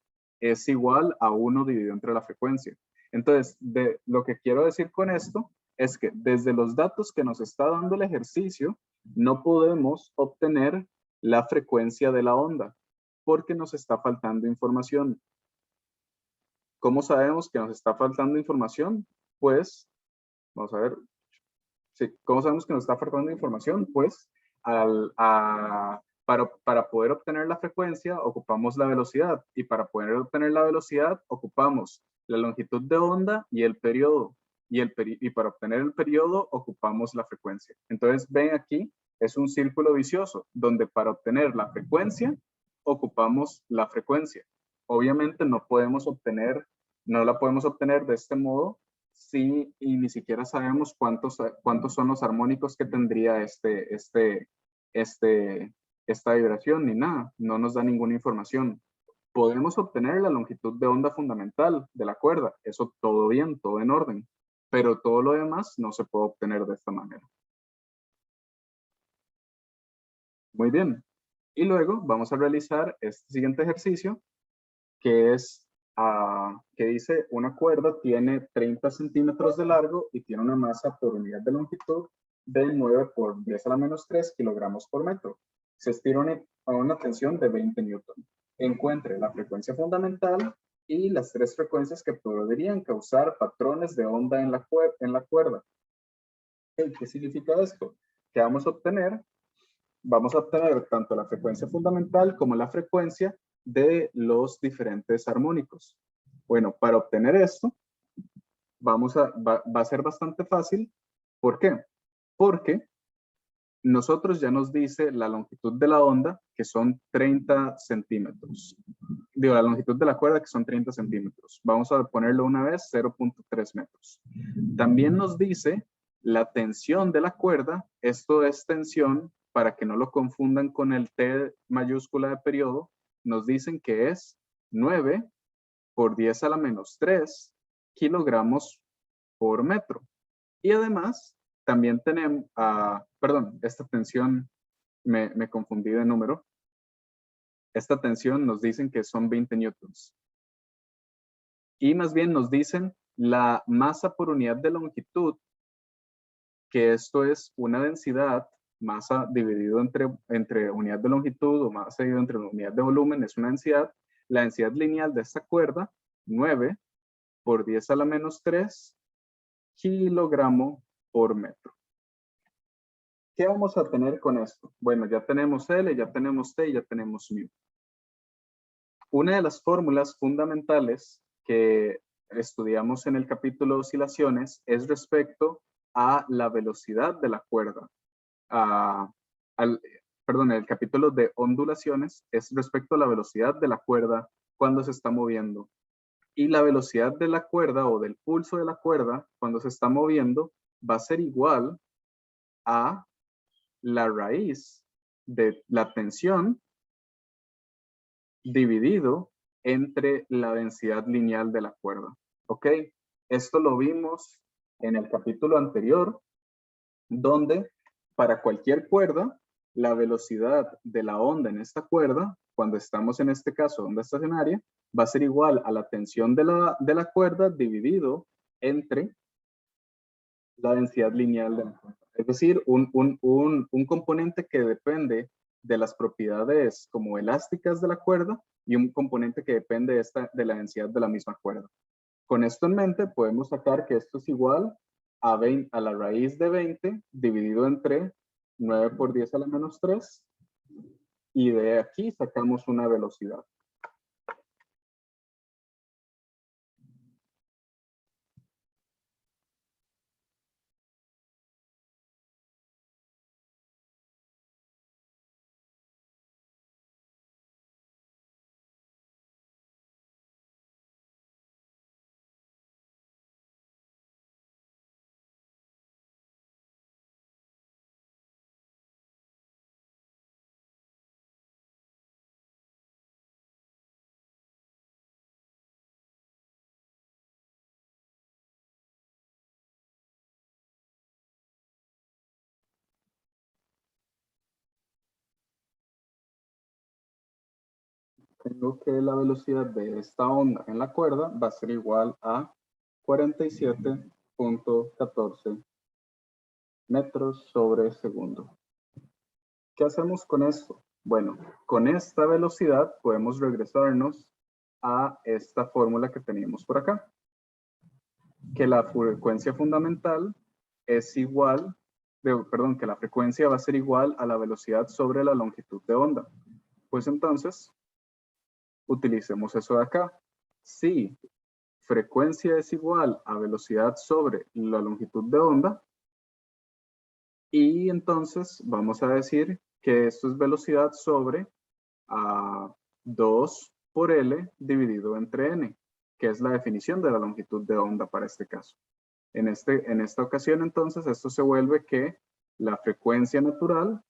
S1: igual a 1 dividido entre la frecuencia. Entonces, lo que quiero decir con esto es que desde los datos que nos está dando el ejercicio, no podemos obtener la frecuencia de la onda porque nos está faltando información. ¿Cómo sabemos que nos está faltando información? Pues, vamos a ver. Sí, ¿cómo sabemos que nos está faltando información? Pues, para poder obtener la frecuencia, ocupamos la velocidad. Y para poder obtener la velocidad, ocupamos la longitud de onda y el periodo. Y para obtener el periodo, ocupamos la frecuencia. Entonces, ven aquí, es un círculo vicioso, donde para obtener la frecuencia, ocupamos la frecuencia. Obviamente no la podemos obtener de este modo sí, y ni siquiera sabemos cuántos son los armónicos que tendría esta vibración ni nada. No nos da ninguna información. Podemos obtener la longitud de onda fundamental de la cuerda. Eso todo bien, todo en orden. Pero todo lo demás no se puede obtener de esta manera. Muy bien. Y luego vamos a realizar este siguiente ejercicio, que es que dice una cuerda tiene 30 centímetros de largo y tiene una masa por unidad de longitud de 9 por 10 a la menos 3 kilogramos por metro. Se estira a una tensión de 20 newton. Encuentre la frecuencia fundamental y las 3 frecuencias que podrían causar patrones de onda en la cuerda. ¿Qué significa esto? Que vamos a obtener tanto la frecuencia fundamental como la frecuencia de los diferentes armónicos. Bueno, para obtener esto, va a ser bastante fácil. ¿Por qué? Porque nosotros ya nos dice la longitud de la onda, que son 30 centímetros. Digo, la longitud de la cuerda, que son 30 centímetros. Vamos a ponerlo una vez, 0.3 metros. También nos dice la tensión de la cuerda. Esto es tensión, para que no lo confundan con el T mayúscula de periodo. Nos dicen que es 9 por 10 a la menos 3 kilogramos por metro. Y además, también tenemos, perdón, esta tensión, me confundí de número. Esta tensión nos dicen que son 20 newtons. Y más bien nos dicen la masa por unidad de longitud, que esto es una densidad, masa dividido entre unidad de longitud o masa dividido entre unidad de volumen, es una densidad. La densidad lineal de esta cuerda, 9 por 10 a la menos 3 kilogramo por metro. ¿Qué vamos a tener con esto? Bueno, ya tenemos L, ya tenemos T, ya tenemos μ. Una de las fórmulas fundamentales que estudiamos en el capítulo de oscilaciones es respecto a la velocidad de la cuerda. Perdón, el capítulo de ondulaciones es respecto a la velocidad de la cuerda cuando se está moviendo. Y la velocidad de la cuerda o del pulso de la cuerda cuando se está moviendo va a ser igual a la raíz de la tensión dividido entre la densidad lineal de la cuerda. ¿Ok? Esto lo vimos en el capítulo anterior, donde para cualquier cuerda, la velocidad de la onda en esta cuerda, cuando estamos en este caso onda estacionaria, va a ser igual a la tensión de la cuerda dividido entre la densidad lineal de la cuerda. Es decir, un componente que depende de las propiedades como elásticas de la cuerda y un componente que depende de la densidad de la misma cuerda. Con esto en mente, podemos sacar que esto es igual a la raíz de 20 dividido entre 9 por 10 a la menos 3. Y de aquí sacamos una velocidad. tengo que la velocidad de esta onda en la cuerda va a ser igual a 47.14 metros sobre segundo. ¿Qué hacemos con esto? Bueno, con esta velocidad podemos regresarnos a esta fórmula que teníamos por acá, que la frecuencia fundamental es igual, que la frecuencia va a ser igual a la velocidad sobre la longitud de onda. Pues entonces, utilicemos eso de acá. Si frecuencia es igual a velocidad sobre la longitud de onda, y entonces vamos a decir que esto es velocidad sobre 2 por L dividido entre N, que es la definición de la longitud de onda para este caso. En esta ocasión, entonces, esto se vuelve que la frecuencia natural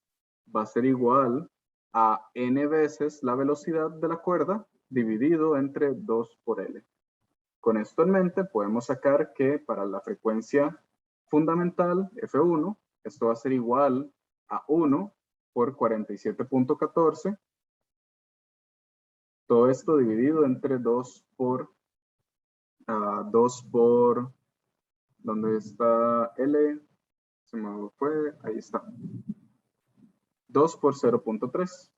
S1: va a ser igual a N veces la velocidad de la cuerda dividido entre 2 por L. Con esto en mente, podemos sacar que para la frecuencia fundamental, F1, esto va a ser igual a 1 por 47.14. Todo esto dividido entre 2 por, ¿dónde está L? Se me fue, ahí está. 2 por 0.3.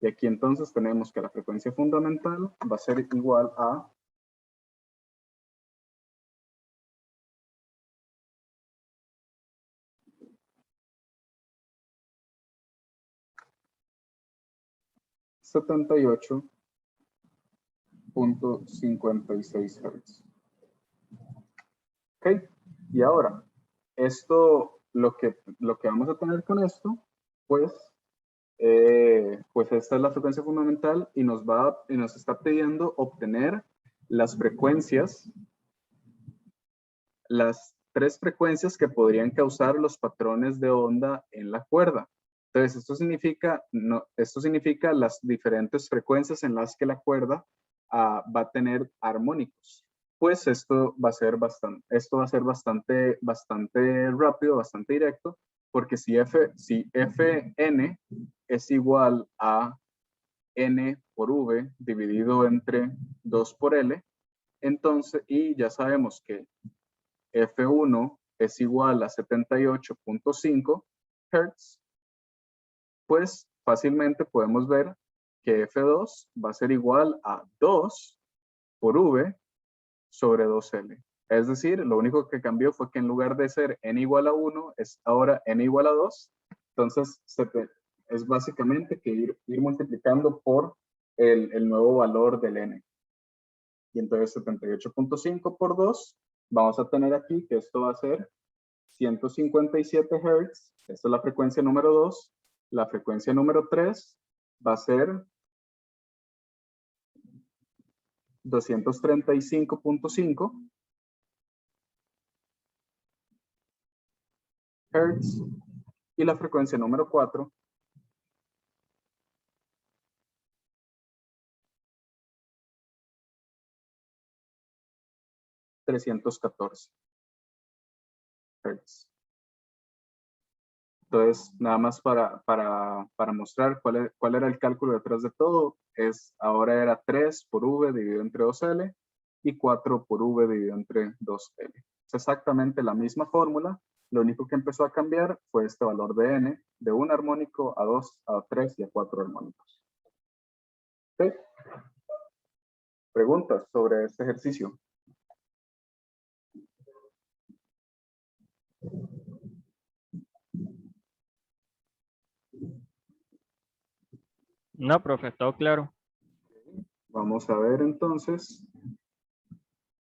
S1: Y aquí entonces tenemos que la frecuencia fundamental va a ser igual a 78.56 Hz. Ok, y ahora, lo que vamos a tener con esto, pues esta es la frecuencia fundamental y nos está pidiendo obtener las frecuencias, las 3 frecuencias que podrían causar los patrones de onda en la cuerda. Entonces, esto significa las diferentes frecuencias en las que la cuerda va a tener armónicos. Pues esto va a ser bastante rápido, bastante directo, porque si Fn es igual a N por V dividido entre 2 por L, entonces, y ya sabemos que F1 es igual a 78.5 Hz, pues fácilmente podemos ver que F2 va a ser igual a 2 por V sobre 2L. Es decir, lo único que cambió fue que en lugar de ser n igual a 1, es ahora n igual a 2. Entonces, es básicamente que ir multiplicando por el nuevo valor del n. Y entonces 78.5 por 2, vamos a tener aquí que esto va a ser 157 Hz. Esta es la frecuencia número 2. La frecuencia número 3 va a ser 235.5 Hz. Y la frecuencia número 4 314 Hz. Entonces, nada más para mostrar cuál era el cálculo detrás de todo, ahora era 3 por V dividido entre 2L y 4 por V dividido entre 2L. Es exactamente la misma fórmula, lo único que empezó a cambiar fue este valor de N, de un armónico a 2, a 3 y a 4 armónicos. ¿Okay? ¿Preguntas sobre este ejercicio?
S2: No, profe, todo claro.
S1: Vamos a ver entonces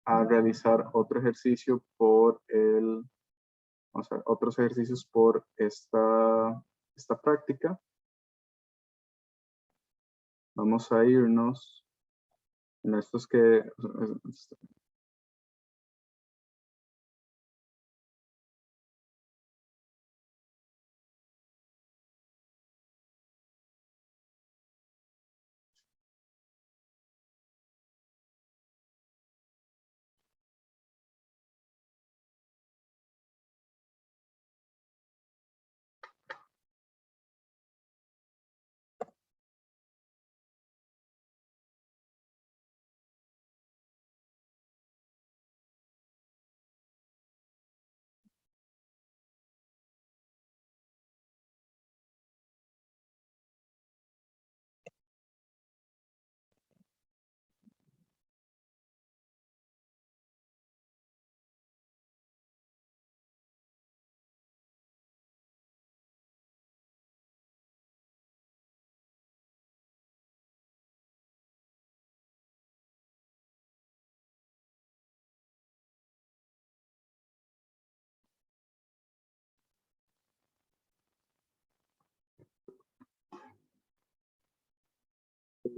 S1: a realizar otro ejercicio vamos a ver, otros ejercicios por esta práctica. Vamos a irnos en estos que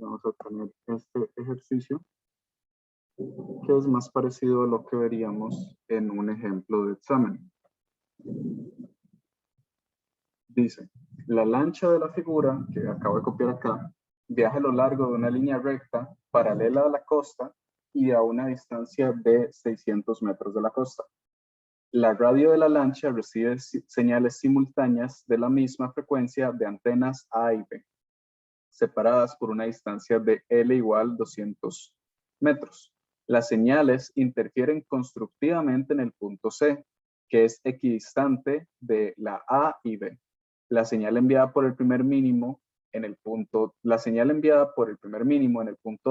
S1: vamos a tener este ejercicio que es más parecido a lo que veríamos en un ejemplo de examen. Dice, la lancha de la figura, que acabo de copiar acá, viaja a lo largo de una línea recta paralela a la costa y a una distancia de 600 metros de la costa. La radio de la lancha recibe señales simultáneas de la misma frecuencia de antenas A y B, separadas por una distancia de L igual 200 metros. Las señales interfieren constructivamente en el punto C, que es equidistante de la A y B. La señal enviada por el primer mínimo en el punto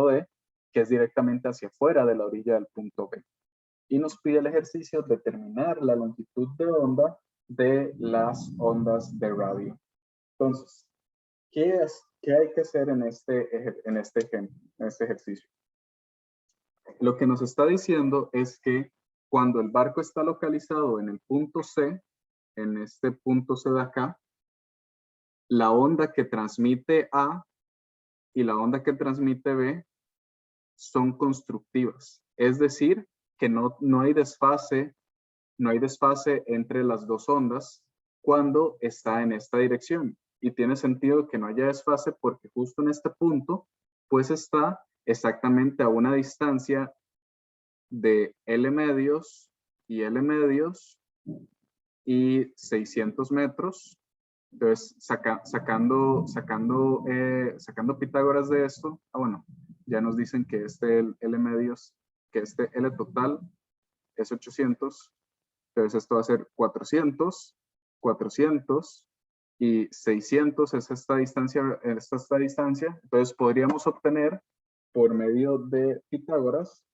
S1: D, que es directamente hacia afuera de la orilla del punto B. Y nos pide el ejercicio determinar la longitud de onda de las ondas de radio. Entonces, ¿qué hay que hacer en este ejercicio? Lo que nos está diciendo es que cuando el barco está localizado en el punto C, en este punto C de acá, la onda que transmite A y la onda que transmite B son constructivas. Es decir, que no hay desfase entre las dos ondas cuando está en esta dirección. Y tiene sentido que no haya desfase porque justo en este punto, pues está exactamente a una distancia de L medios y 600 metros. Entonces, sacando Pitágoras de esto, bueno, ya nos dicen que este L medios, que este L total es 800. Entonces esto va a ser 400, 400 y 600 es esta distancia. Entonces podríamos obtener por medio de Pitágoras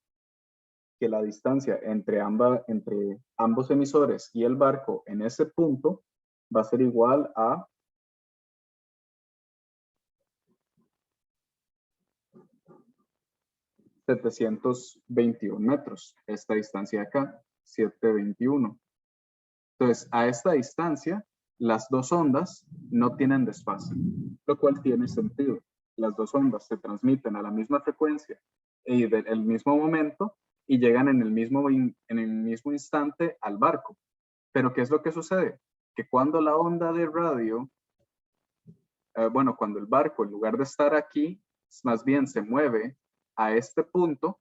S1: que la distancia entre ambos emisores y el barco en ese punto va a ser igual a 721 metros. Esta distancia de acá, 721. Entonces, a esta distancia, las dos ondas no tienen desfase, lo cual tiene sentido. Las dos ondas se transmiten a la misma frecuencia y del mismo momento y llegan en el mismo instante al barco. Pero, ¿qué es lo que sucede? Que cuando la onda de radio, cuando el barco, en lugar de estar aquí, más bien se mueve a este punto,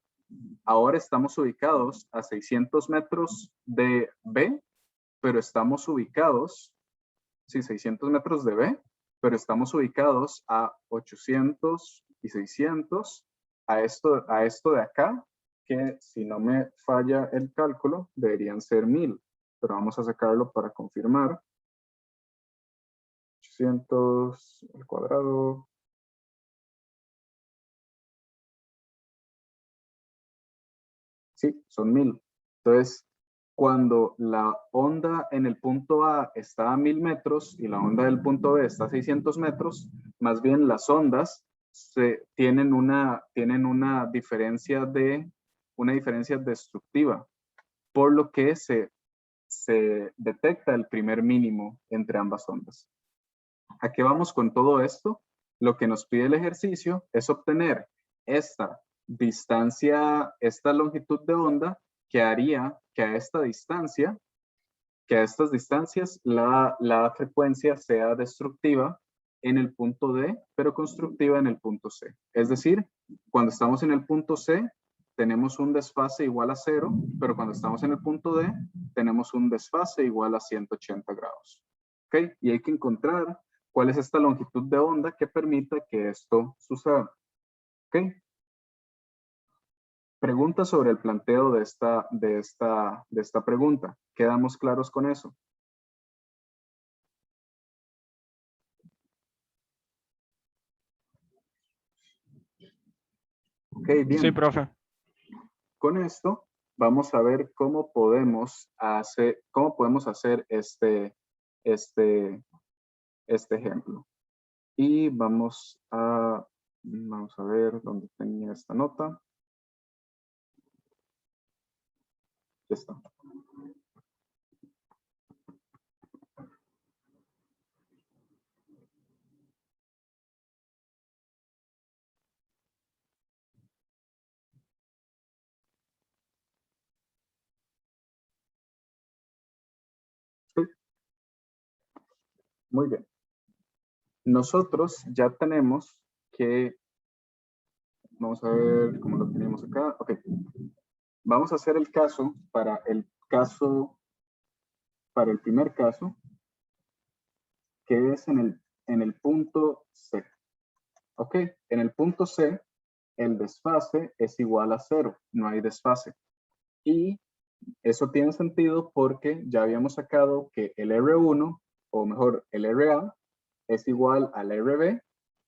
S1: ahora estamos ubicados a 600 metros de B, pero estamos ubicados, 600 metros de B, pero estamos ubicados a 800 y 600, a esto de acá, que si no me falla el cálculo, deberían ser 1000, pero vamos a sacarlo para confirmar. 800 al cuadrado. Sí, son 1000. Entonces, cuando la onda en el punto A está a 1000 metros y la onda del punto B está a 600 metros, más bien las ondas tienen una diferencia destructiva, por lo que se detecta el primer mínimo entre ambas ondas. ¿A qué vamos con todo esto? Lo que nos pide el ejercicio es obtener esta distancia, esta longitud de onda que haría que a esta distancia, que a estas distancias la frecuencia sea destructiva en el punto D, pero constructiva en el punto C. Es decir, cuando estamos en el punto C, tenemos un desfase igual a 0, pero cuando estamos en el punto D, tenemos un desfase igual a 180 grados. ¿Ok? Y hay que encontrar cuál es esta longitud de onda que permita que esto suceda. ¿Ok? Pregunta sobre el planteo de esta pregunta. ¿Quedamos claros con eso? Ok, bien.
S2: Sí, profe.
S1: Con esto vamos a ver cómo podemos hacer este ejemplo. Y vamos a ver dónde tenía esta nota. Ya está. Muy bien. Nosotros ya tenemos que, vamos a ver cómo lo tenemos acá. Ok. Vamos a hacer el caso, para el primer caso, que es en el punto C. Ok, en el punto C, el desfase es igual a 0, no hay desfase. Y eso tiene sentido porque ya habíamos sacado que el R1, o mejor, el RA, es igual al RB,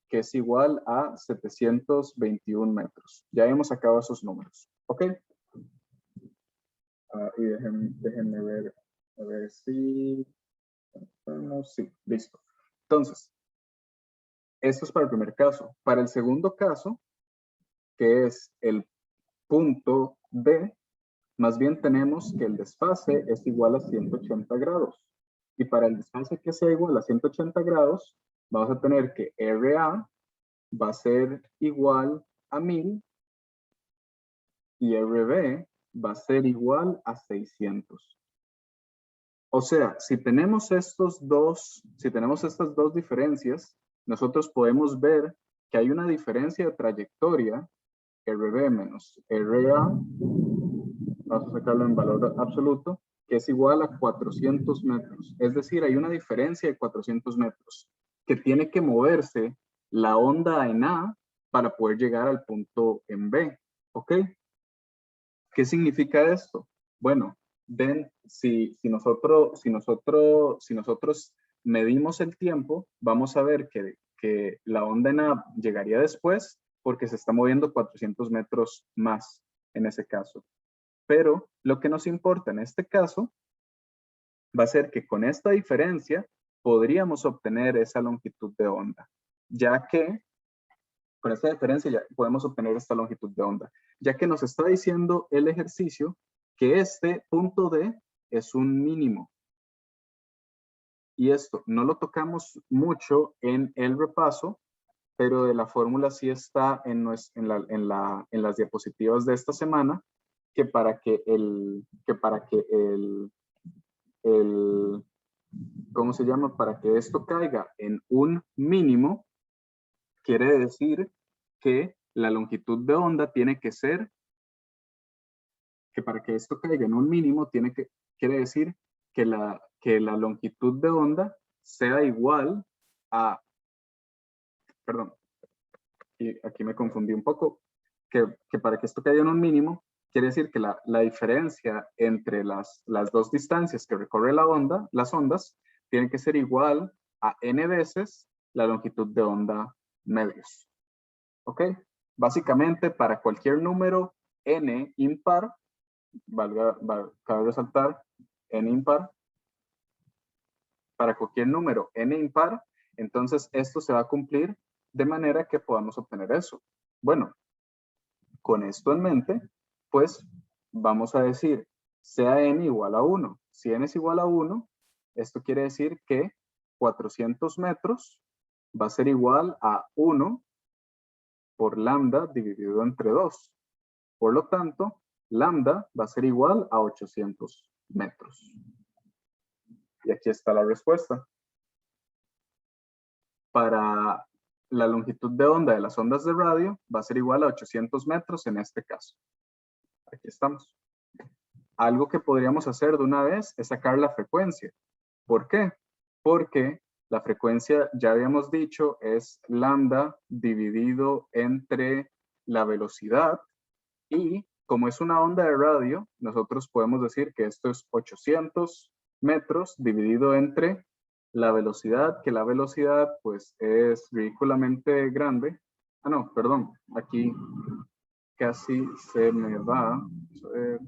S1: que es igual a 721 metros. Ya hemos sacado esos números. ¿Ok? Y déjenme ver, a ver si... Sí, listo. Entonces, esto es para el primer caso. Para el segundo caso, que es el punto B, más bien tenemos que el desfase es igual a 180 grados. Y para el desfase que sea igual a 180 grados, vamos a tener que RA va a ser igual a 1000 y RB va a ser igual a 600. O sea, si tenemos estas dos diferencias, nosotros podemos ver que hay una diferencia de trayectoria, RB menos RA, vamos a sacarlo en valor absoluto, que es igual a 400 metros. Es decir, hay una diferencia de 400 metros que tiene que moverse la onda en A para poder llegar al punto en B. ¿Ok? ¿Qué significa esto? Bueno, ven, si nosotros medimos el tiempo, vamos a ver que la onda en A llegaría después porque se está moviendo 400 metros más en ese caso. Pero lo que nos importa en este caso va a ser que con esta diferencia podríamos obtener esa longitud de onda, ya que con esta diferencia ya podemos obtener esta longitud de onda, ya que nos está diciendo el ejercicio que este punto D es un mínimo. Y esto no lo tocamos mucho en el repaso, pero de la fórmula sí está en las diapositivas de esta semana, que para que ¿cómo se llama? Para que esto caiga en un mínimo, quiere decir que la longitud de onda tiene que ser, que para que esto caiga en un mínimo, quiere decir que la longitud de onda sea igual a, perdón, y aquí me confundí un poco, que para que esto caiga en un mínimo, quiere decir que la diferencia entre las dos distancias que recorre las ondas, tiene que ser igual a n veces la longitud de onda medios. ¿Ok? Básicamente, para cualquier número n impar, cabe resaltar, n impar, para cualquier número n impar, entonces esto se va a cumplir de manera que podamos obtener eso. Bueno, con esto en mente, pues vamos a decir, sea n igual a 1. Si n es igual a 1, esto quiere decir que 400 metros va a ser igual a 1 por lambda dividido entre 2. Por lo tanto, lambda va a ser igual a 800 metros. Y aquí está la respuesta. Para la longitud de onda de las ondas de radio va a ser igual a 800 metros en este caso. Aquí estamos. Algo que podríamos hacer de una vez es sacar la frecuencia. ¿Por qué? Porque la frecuencia, ya habíamos dicho, es lambda dividido entre la velocidad, y como es una onda de radio, nosotros podemos decir que esto es 800 metros dividido entre la velocidad, que la velocidad pues es ridículamente grande. Ah, no, perdón, aquí casi se me va. Vamos a ver.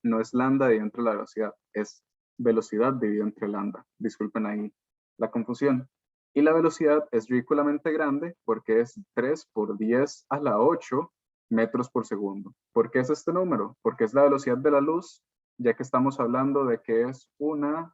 S1: No es lambda dividido entre la velocidad, es velocidad dividido entre lambda. Disculpen ahí la confusión. Y la velocidad es ridículamente grande porque es 3 por 10 a la 8 metros por segundo. ¿Por qué es este número? Porque es la velocidad de la luz, ya que estamos hablando de que es una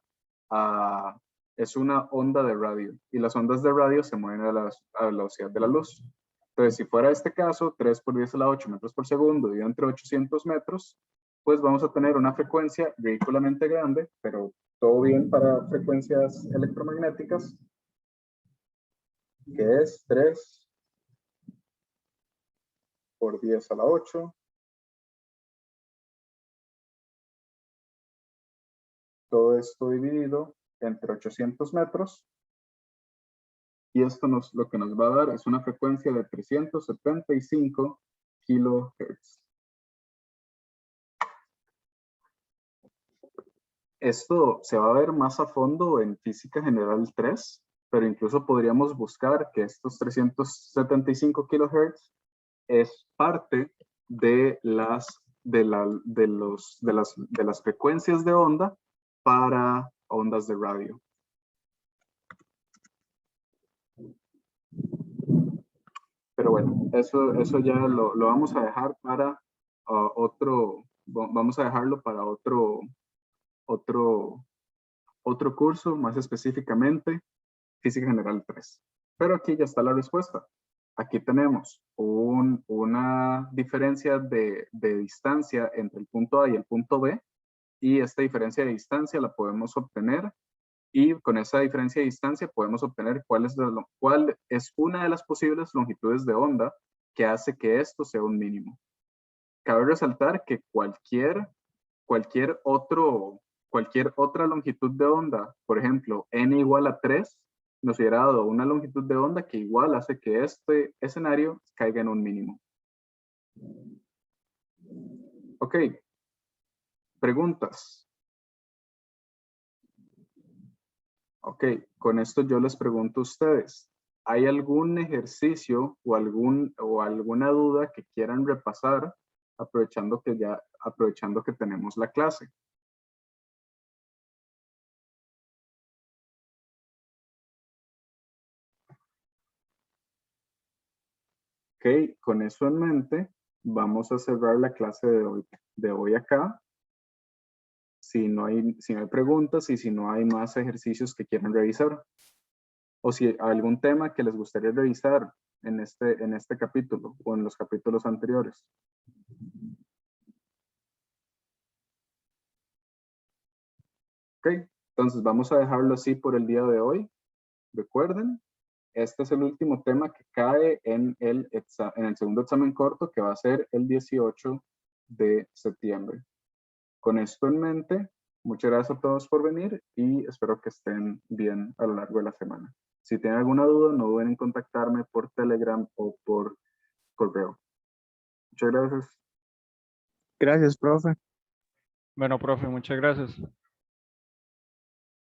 S1: onda de radio. Y las ondas de radio se mueven a la velocidad de la luz. Entonces, si fuera este caso, 3 por 10 a la 8 metros por segundo dividido entre 800 metros, pues vamos a tener una frecuencia ridículamente grande, pero todo bien para frecuencias electromagnéticas, que es 3 por 10 a la 8. Todo esto dividido entre 800 metros. Y esto lo que nos va a dar es una frecuencia de 375 kilohertz. Esto se va a ver más a fondo en Física General 3, pero incluso podríamos buscar que estos 375 kilohertz es parte de las frecuencias de onda para ondas de radio. Pero bueno, eso ya lo vamos a dejar para vamos a dejarlo para otro curso, más específicamente Física General 3. Pero aquí ya está la respuesta. Aquí tenemos una diferencia de distancia entre el punto A y el punto B, y esta diferencia de distancia la podemos obtener, y con esa diferencia de distancia podemos obtener cuál es una de las posibles longitudes de onda que hace que esto sea un mínimo. Cabe resaltar que cualquier otra longitud de onda, por ejemplo, n igual a 3, nos hubiera dado una longitud de onda que igual hace que este escenario caiga en un mínimo. Ok. Preguntas. Ok, con esto yo les pregunto a ustedes, ¿hay algún ejercicio o alguna duda que quieran repasar aprovechando que tenemos la clase? Ok, con eso en mente, vamos a cerrar la clase de hoy acá. Si no hay preguntas y si no hay más ejercicios que quieran revisar. O si hay algún tema que les gustaría revisar en este capítulo o en los capítulos anteriores. Ok, entonces vamos a dejarlo así por el día de hoy. Recuerden, este es el último tema que cae en el segundo examen corto, que va a ser el 18 de septiembre. Con esto en mente, muchas gracias a todos por venir y espero que estén bien a lo largo de la semana. Si tienen alguna duda, no duden en contactarme por Telegram o por correo. Muchas gracias.
S2: Gracias, profe.
S4: Bueno, profe, muchas gracias.